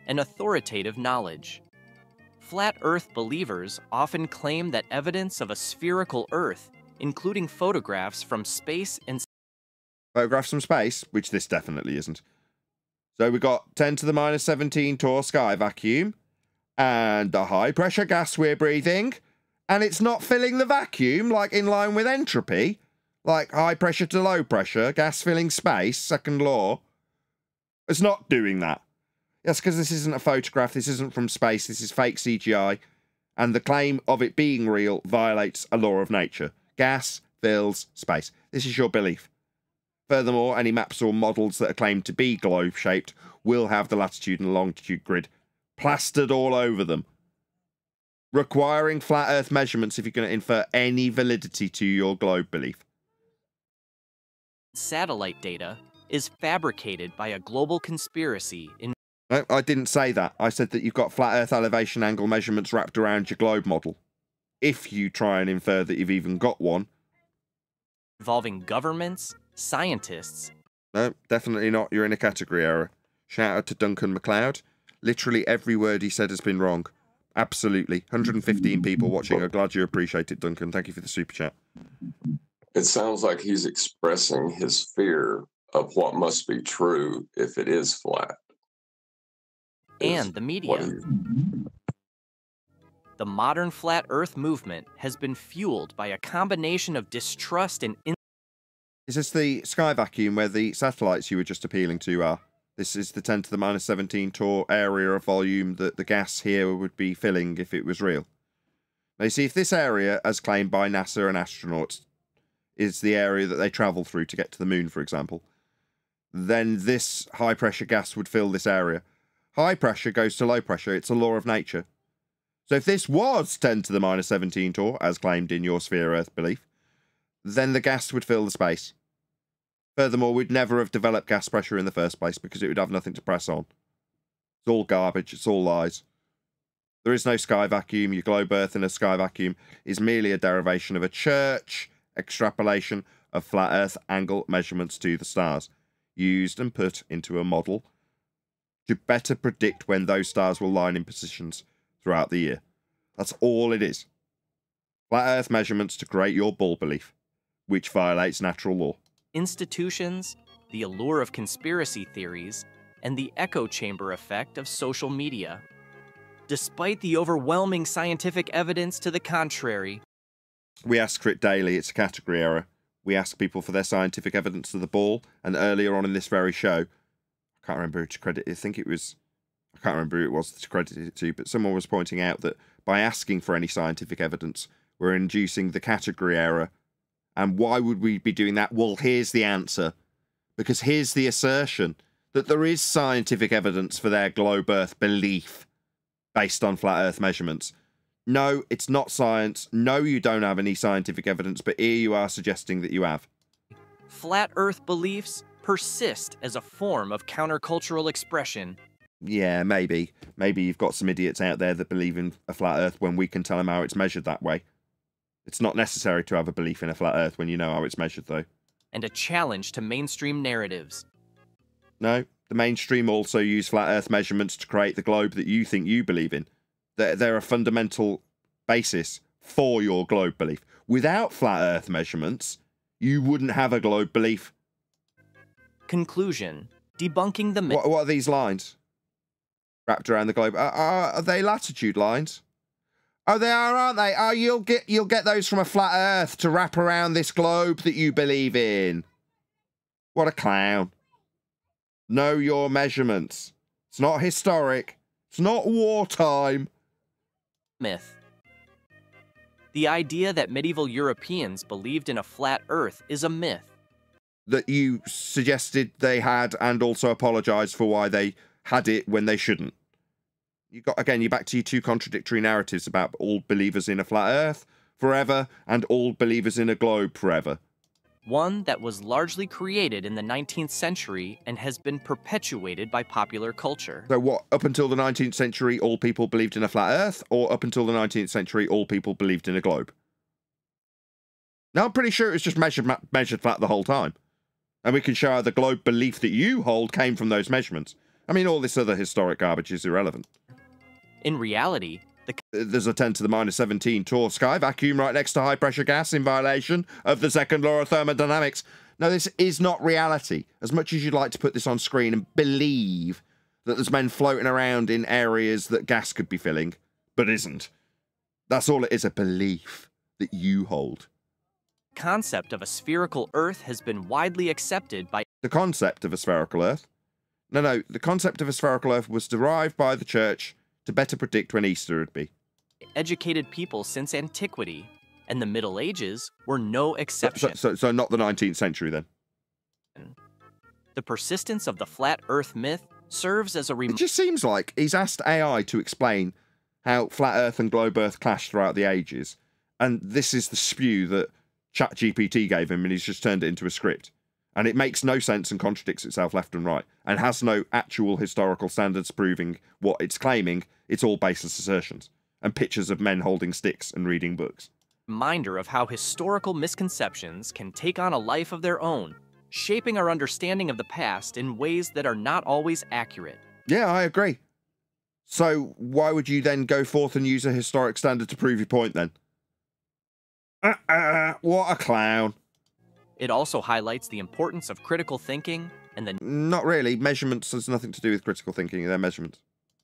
And authoritative knowledge. Flat Earth believers often claim that evidence of a spherical Earth, including photographs from space and... Photographs from space, which this definitely isn't. So we got 10 to the minus 17 torr sky vacuum, and the high pressure gas we're breathing, and it's not filling the vacuum, like in line with entropy, like high pressure to low pressure, gas filling space, second law. It's not doing that. That's because this isn't a photograph, this isn't from space, this is fake CGI, and the claim of it being real violates a law of nature. Gas fills space. This is your belief. Furthermore, any maps or models that are claimed to be globe-shaped will have the latitude and longitude grid plastered all over them, requiring flat Earth measurements if you're going to infer any validity to your globe belief. Satellite data is fabricated by a global conspiracy in... No, I didn't say that. I said that you've got flat Earth elevation angle measurements wrapped around your globe model. If you try and infer that you've even got one. Involving governments, scientists... No, definitely not. You're in a category error. Shout out to Duncan MacLeod. Literally every word he said has been wrong. Absolutely. 115 people watching. I'm glad you appreciate it, Duncan. Thank you for the super chat. It sounds like he's expressing his fear of what must be true if it is flat. And the media. The modern flat Earth movement has been fueled by a combination of distrust and... Is this the sky vacuum where the satellites you were just appealing to are? This is the 10 to the minus 17 torr area of volume that the gas here would be filling if it was real. Now you see, if this area, as claimed by NASA and astronauts, is the area that they travel through to get to the moon, for example, then this high pressure gas would fill this area. High pressure goes to low pressure. It's a law of nature. So if this was 10 to the minus 17 torr, as claimed in your sphere Earth belief, then the gas would fill the space. Furthermore, we'd never have developed gas pressure in the first place because it would have nothing to press on. It's all garbage. It's all lies. There is no sky vacuum. Your globe Earth in a sky vacuum is merely a derivation of a church extrapolation of flat Earth angle measurements to the stars, used and put into a model to better predict when those stars will line in positions throughout the year. That's all it is. Flat Earth measurements to create your bull belief, which violates natural law. Institutions, the allure of conspiracy theories, and the echo chamber effect of social media. Despite the overwhelming scientific evidence to the contrary, we ask for it daily. It's a category error. We ask people for their scientific evidence to the ball, and earlier on in this very show, I can't remember who to credit it. I think it was, I can't remember who it was to credit it to, but someone was pointing out that by asking for any scientific evidence, we're inducing the category error. And why would we be doing that? Well, here's the answer. Because here's the assertion that there is scientific evidence for their globe Earth belief based on flat Earth measurements. No, it's not science. No, you don't have any scientific evidence, but here you are suggesting that you have. Flat Earth beliefs persist as a form of countercultural expression. Yeah, maybe. Maybe you've got some idiots out there that believe in a flat Earth when we can tell them how it's measured that way. It's not necessary to have a belief in a flat Earth when you know how it's measured, though. And a challenge to mainstream narratives. No, the mainstream also use flat Earth measurements to create the globe that you think you believe in. They're a fundamental basis for your globe belief. Without flat Earth measurements, you wouldn't have a globe belief. Conclusion. Debunking the myth. What are these lines wrapped around the globe? Are they latitude lines? Oh, they are, aren't they? Oh, you'll get those from a flat Earth to wrap around this globe that you believe in. What a clown. Know your measurements. It's not historic. It's not wartime. Myth. The idea that medieval Europeans believed in a flat Earth is a myth. That you suggested they had, and also apologised for why they had it when they shouldn't. You're back to your two contradictory narratives about all believers in a flat Earth forever and all believers in a globe forever. One that was largely created in the 19th century and has been perpetuated by popular culture. So what, up until the 19th century, all people believed in a flat Earth, or up until the 19th century, all people believed in a globe? Now, I'm pretty sure it was just measured flat the whole time. And we can show how the globe belief that you hold came from those measurements. I mean, all this other historic garbage is irrelevant. In reality, there's a 10 to the minus 17 Torr sky vacuum right next to high-pressure gas in violation of the second law of thermodynamics. No, this is not reality. As much as you'd like to put this on screen and believe that there's men floating around in areas that gas could be filling, but isn't. That's all it is, a belief that you hold. The concept of a spherical Earth has been widely accepted by... The concept of a spherical Earth? No, the concept of a spherical Earth was derived by the church to better predict when Easter would be. Educated people since antiquity, and the Middle Ages were no exception. So not the 19th century, then? The persistence of the flat Earth myth serves as a It just seems like he's asked AI to explain how flat Earth and globe Earth clashed throughout the ages, and this is the spew that ChatGPT gave him, and he's just turned it into a script. And it makes no sense and contradicts itself left and right, and has no actual historical standards proving what it's claiming. It's all baseless assertions, and pictures of men holding sticks and reading books. Reminder of how historical misconceptions can take on a life of their own, shaping our understanding of the past in ways that are not always accurate. Yeah, I agree. So why would you then go forth and use a historic standard to prove your point then? What a clown. It also highlights the importance of critical thinking and the... Not really. Measurements has nothing to do with critical thinking. They're measurements.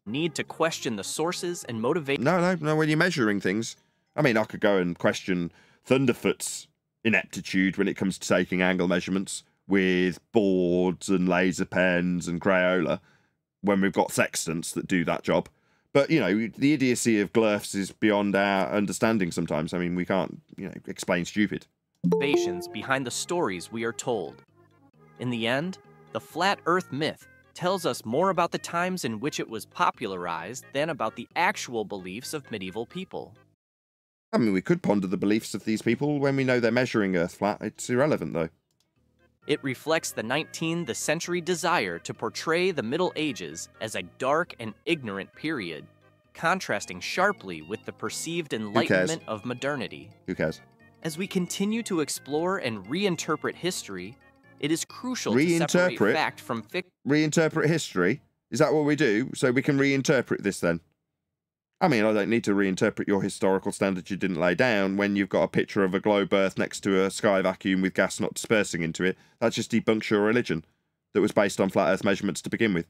Need to question the sources and motivate... No, when you're measuring things... I mean, I could go and question Thunderfoot's ineptitude when it comes to taking angle measurements with boards and laser pens and Crayola when we've got sextants that do that job. But, you know, the idiocy of glyphs is beyond our understanding sometimes. I mean, we can't, explain stupid. Motivations behind the stories we are told. In the end, the flat Earth myth tells us more about the times in which it was popularized than about the actual beliefs of medieval people. I mean, we could ponder the beliefs of these people when we know they're measuring Earth flat. It's irrelevant, though. It reflects the 19th century desire to portray the Middle Ages as a dark and ignorant period, contrasting sharply with the perceived enlightenment of modernity. Who cares? As we continue to explore and reinterpret history, it is crucial to separate fact from fiction. Reinterpret history? Is that what we do? So we can reinterpret this then? I mean, I don't need to reinterpret your historical standards you didn't lay down when you've got a picture of a globe Earth next to a sky vacuum with gas not dispersing into it. That just debunks your religion that was based on flat Earth measurements to begin with.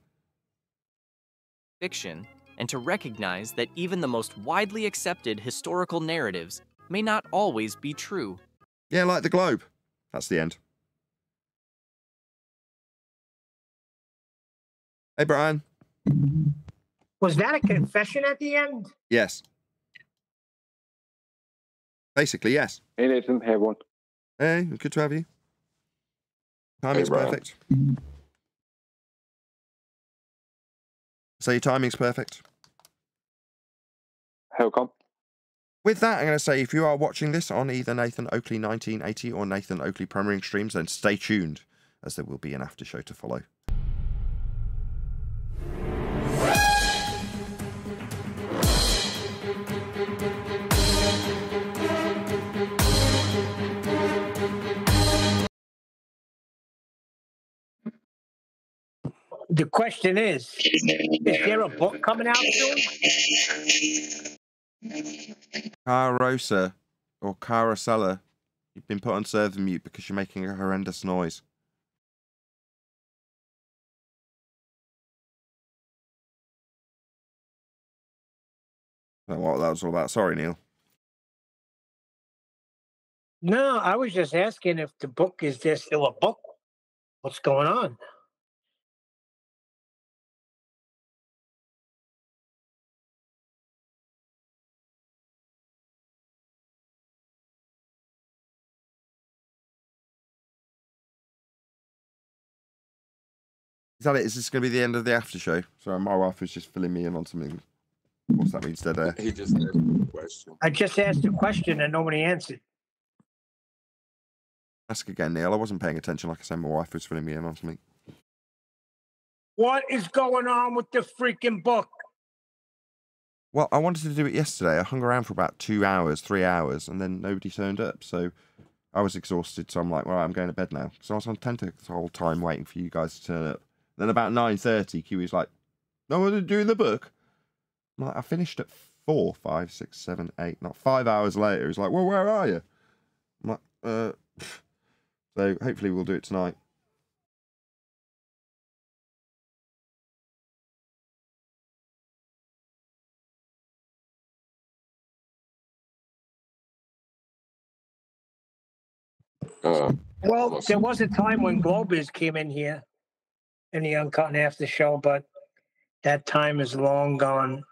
Fiction, and to recognize that even the most widely accepted historical narratives may not always be true. Yeah, like the globe. That's the end. Hey, Brian. Was that a confession at the end? Yes. Basically, yes. Hey, Nathan. Hey, everyone. Hey, good to have you. Timing's perfect. So your timing's perfect. How come? With that, I'm going to say if you are watching this on either Nathan Oakley 1980 or Nathan Oakley Premiering streams, then stay tuned, as there will be an after show to follow. The question is there a book coming out soon? Carosa or Carosella, you've been put on server mute because you're making a horrendous noise. I don't know what that was all about. Sorry, Neil. No, I was just asking if the book is there still a book? What's going on? Is that it? Is this going to be the end of the after show? Sorry, my wife was just filling me in on something. What's that mean, dead air? He just asked a question. I just asked a question and nobody answered. Ask again, Neil. I wasn't paying attention. Like I said, my wife was filling me in on something. What is going on with the freaking book? Well, I wanted to do it yesterday. I hung around for about 2 hours, 3 hours, and then nobody turned up. So I was exhausted. So I'm like, well, I'm going to bed now. So I was on tenterhooks the whole time waiting for you guys to turn up. Then about 9:30, Kiwi's like, no one to do the book. I'm like, I finished at 4, 5, 6, 7, 8, not 5 hours later. He's like, well, where are you? I'm like, So hopefully we'll do it tonight. Well, there was a time when Globers came in here in the Uncut and After show, but that time is long gone.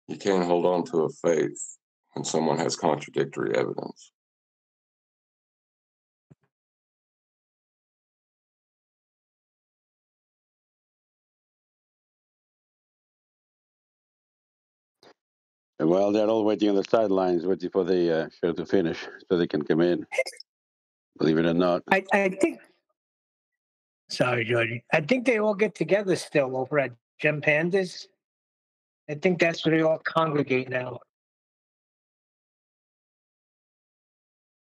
You can't hold on to a faith when someone has contradictory evidence. Well, they're all waiting on the sidelines, waiting for the show to finish so they can come in. Believe it or not. I think. Sorry, Georgie. I think they all get together still over at Gem Pandas. I think that's where they all congregate now.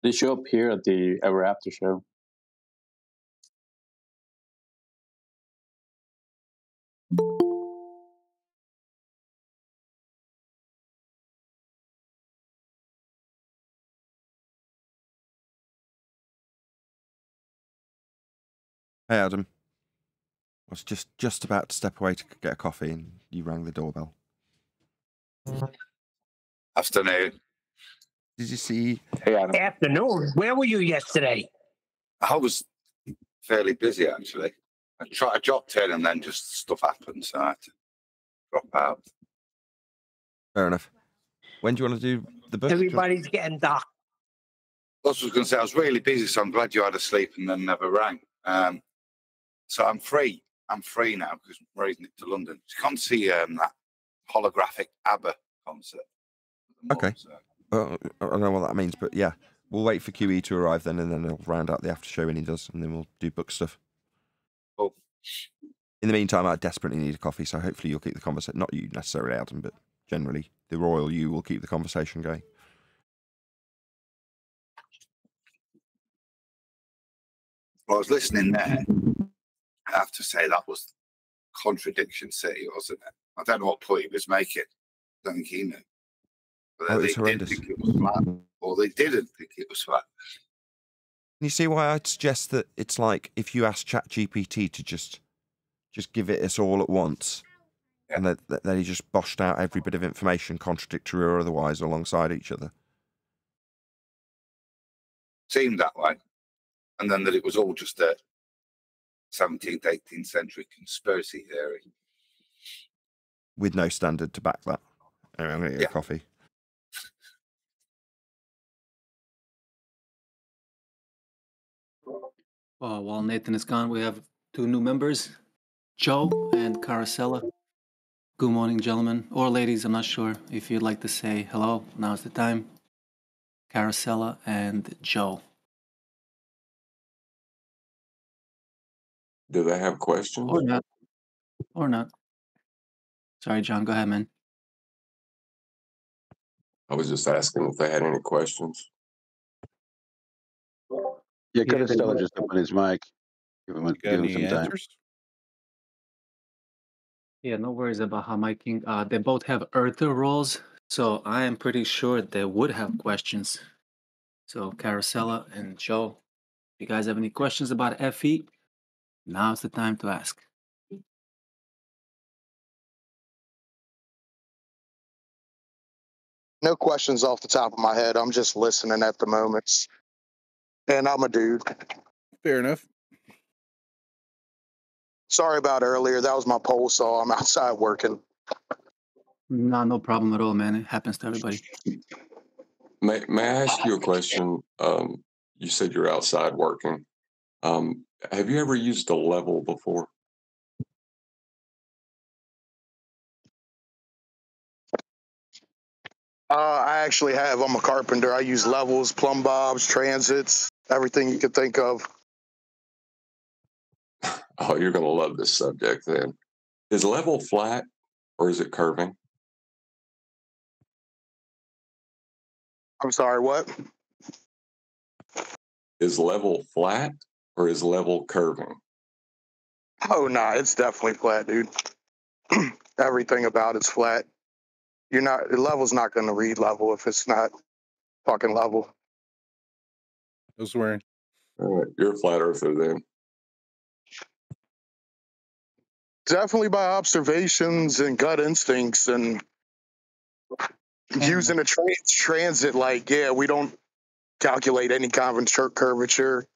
They show up here at the Ever After show. Hey, Adam. I was just about to step away to get a coffee and you rang the doorbell. Afternoon. Did you see? Hey, Adam. Afternoon. Where were you yesterday? I was fairly busy, actually. I dropped in and then just stuff happened, so I had to drop out. Fair enough. When do you want to do the book? Everybody's getting dark. That's what I was going to say. I was really busy, so I'm glad you had a sleep and then never rang. So I'm free. I'm free now because I'm raising it to London. You can't see that holographic ABBA concert. Okay. I don't know what that means, but yeah. We'll wait for QE to arrive then, and then he'll round out the after show when he does, and then we'll do book stuff. Cool. In the meantime, I desperately need a coffee, so hopefully you'll keep the conversation. Not you necessarily, Adam, but generally the royal you will keep the conversation going. Well, I was listening there. I have to say that was Contradiction City, wasn't it? I don't know what point he was making. I don't think he knew. But they did think it was flat, or they didn't think it was flat. You see why I'd suggest that it's like if you ask ChatGPT to just give it us all at once, and that he just boshed out every bit of information, contradictory or otherwise, alongside each other. Seemed that way. And then that it was all just a 17th, 18th century conspiracy theory. With no standard to back that. Anyway, I'm going to get a coffee. While Nathan is gone, we have 2 new members, Joe and Carosella. Good morning, gentlemen, or ladies, I'm not sure. If you'd like to say hello, now's the time. Carosella and Joe. Do they have questions? Or not. Or not. Sorry, John, go ahead, man. I was just asking if they had any questions. Yeah, Carosella just opened his mic. Give him, You got give him any some time. answers? Yeah, no worries about how my king. They both have Earther roles, so I am pretty sure they would have questions. So, Carosella and Joe, if you guys have any questions about FE, now's the time to ask. No questions off the top of my head. I'm just listening at the moment. And I'm a dude. Fair enough. Sorry about earlier. That was my pole saw. I'm outside working. No, no problem at all, man. It happens to everybody. May I ask you a question? You said you're outside working. Have you ever used a level before? I actually have. I'm a carpenter. I use levels, plumb bobs, transits, everything you could think of. Oh, you're going to love this subject then. Is level flat or is it curving? I'm sorry, what? Is level flat or is level curving? Oh, nah, it's definitely flat, dude. Everything about it's flat. The level's not going to read level if it's not fucking level. No swearing. All right, you're a flat earther then. Definitely by observations and gut instincts and using a transit. Like, yeah, we don't calculate any kind of curvature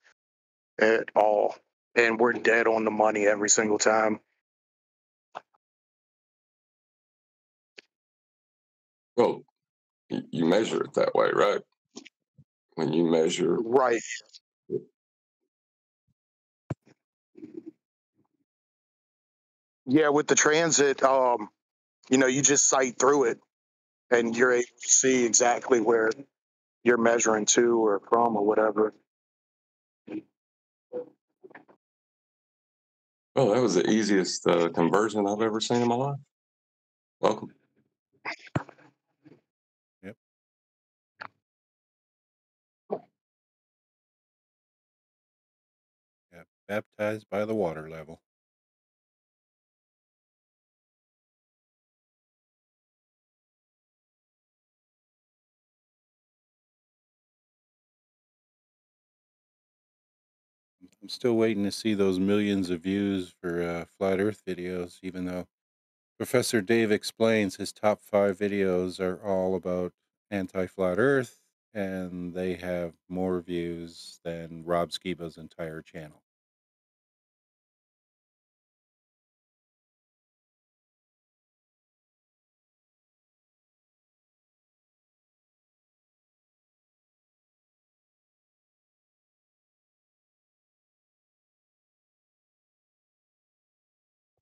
at all. And we're dead on the money every single time. Well, you measure it that way, right? When you measure. Right. Yeah, with the transit, you just sight through it and you're able to see exactly where you're measuring to or from or whatever. Well, that was the easiest conversion I've ever seen in my life. Welcome. Yep. Yeah, baptized by the water level. I'm still waiting to see those millions of views for flat Earth videos, even though Professor Dave explains his top 5 videos are all about anti-flat Earth, and they have more views than Rob Skiba's entire channel.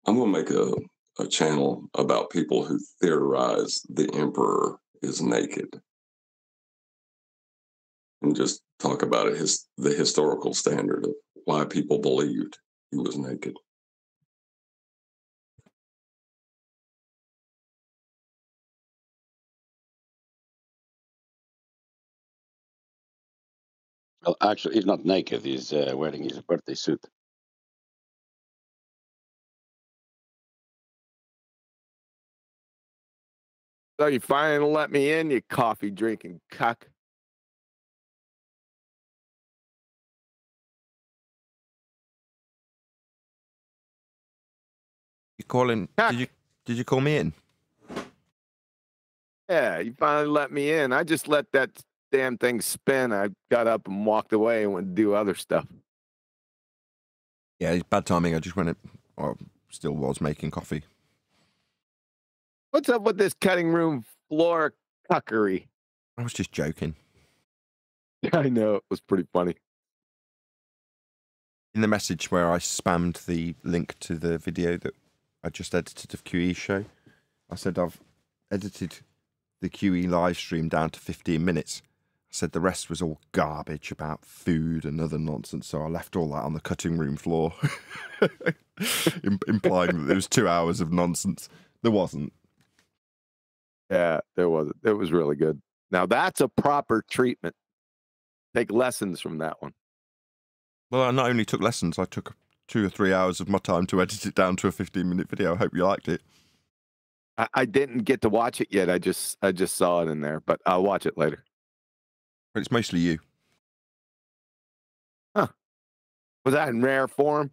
I'm going to make a channel about people who theorize the emperor is naked and just talk about the historical standard of why people believed he was naked. Well, actually, he's not naked. He's wearing his birthday suit. So you finally let me in, you coffee drinking cuck. You calling? Did you call me in? Yeah, you finally let me in. I just let that damn thing spin. I got up and walked away and went to do other stuff. Yeah, it's bad timing. I just went. Still was making coffee. What's up with this cutting room floor cuckery? I was just joking. I know, it was pretty funny. In the message where I spammed the link to the video that I just edited of QE show, I said I've edited the QE live stream down to 15 minutes. I said the rest was all garbage about food and other nonsense, so I left all that on the cutting room floor, implying that there was 2 hours of nonsense. There wasn't. Yeah, there wasn't. It was really good. Now that's a proper treatment. Take lessons from that one. Well, I not only took lessons, I took 2 or 3 hours of my time to edit it down to a 15-minute video. I hope you liked it. I didn't get to watch it yet. I just saw it in there, but I'll watch it later. But it's mostly you. Huh. Was that in rare form?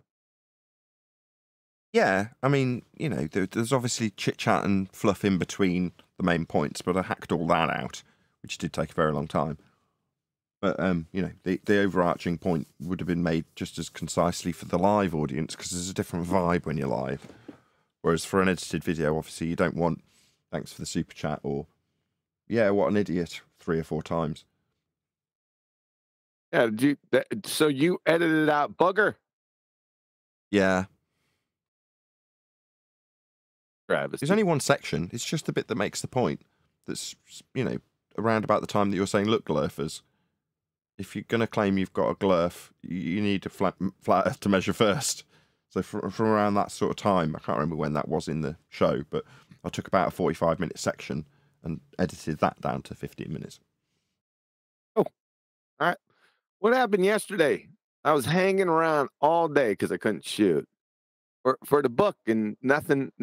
Yeah, I mean, you know, there's obviously chit-chat and fluff in between the main points, but I hacked all that out, which did take a very long time. But, you know, the overarching point would have been made just as concisely for the live audience, because there's a different vibe when you're live. Whereas for an edited video, obviously, you don't want, thanks for the super chat, or, yeah, what an idiot, 3 or 4 times. Yeah, so you edited out bugger? Yeah. Travis. There's only one section. It's just the bit that makes the point. That's, you know, around about the time that you're saying, look, glurfers, if you're going to claim you've got a glurf, you need a flat earth to measure first. So from around that sort of time, I can't remember when that was in the show, but I took about a 45-minute section and edited that down to 15 minutes. Oh, all right. What happened yesterday? I was hanging around all day because I couldn't shoot for the book, and nothing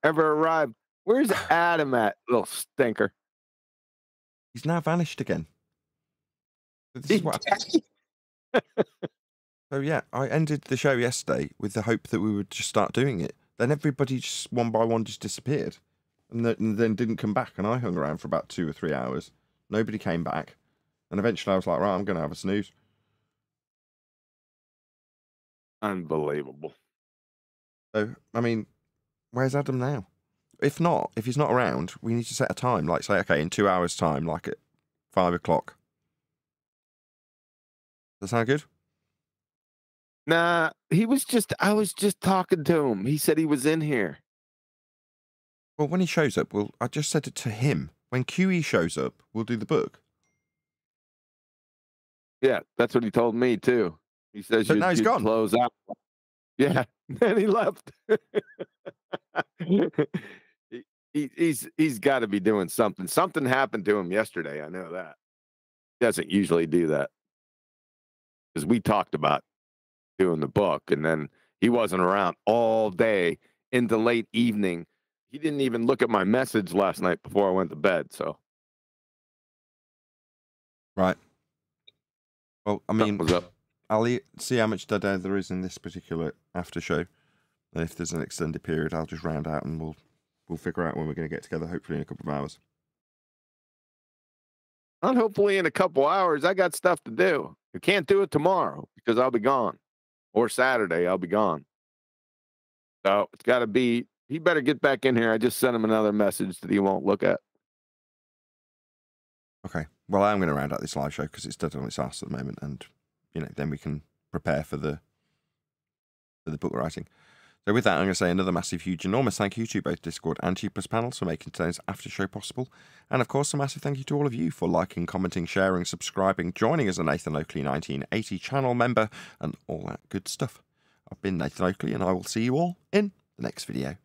ever arrived. Where's Adam at, little stinker? He's now vanished again. This is what happened. So yeah, I ended the show yesterday with the hope that we would just start doing it. Then everybody just one by one just disappeared, and then didn't come back. And I hung around for about 2 or 3 hours. Nobody came back, and eventually I was like, right, I'm going to have a snooze. Unbelievable. So I mean, where's Adam now? If he's not around, we need to set a time. Like say, okay, in 2 hours' time, like at 5 o'clock. Does that sound good? Nah, I was just talking to him. He said he was in here. Well, when he shows up, I just said it to him. When QE shows up, we'll do the book. Yeah, that's what he told me too. He says now he's gone. Close out. Yeah, then he left. He's got to be doing something. Something happened to him yesterday. I know that. He doesn't usually do that because we talked about doing the book, and then he wasn't around all day into late evening. He didn't even look at my message last night before I went to bed. So, right. Well, I mean, what's up? I'll see how much dead air there is in this particular after show, and if there's an extended period, I'll just round out and we'll figure out when we're going to get together. Hopefully in a couple of hours. Not hopefully in a couple hours. I got stuff to do. I can't do it tomorrow because I'll be gone. Or Saturday, I'll be gone. So it's got to be, he better get back in here. I just sent him another message that he won't look at. Okay. Well, I'm going to round out this live show because it's dead on its ass at the moment. And, you know, then we can prepare for the book writing. So with that, I'm going to say another massive, huge, enormous thank you to both Discord and Cheapers panels for making today's after show possible. And of course, a massive thank you to all of you for liking, commenting, sharing, subscribing, joining as a Nathan Oakley 1980 channel member, and all that good stuff. I've been Nathan Oakley, and I will see you all in the next video.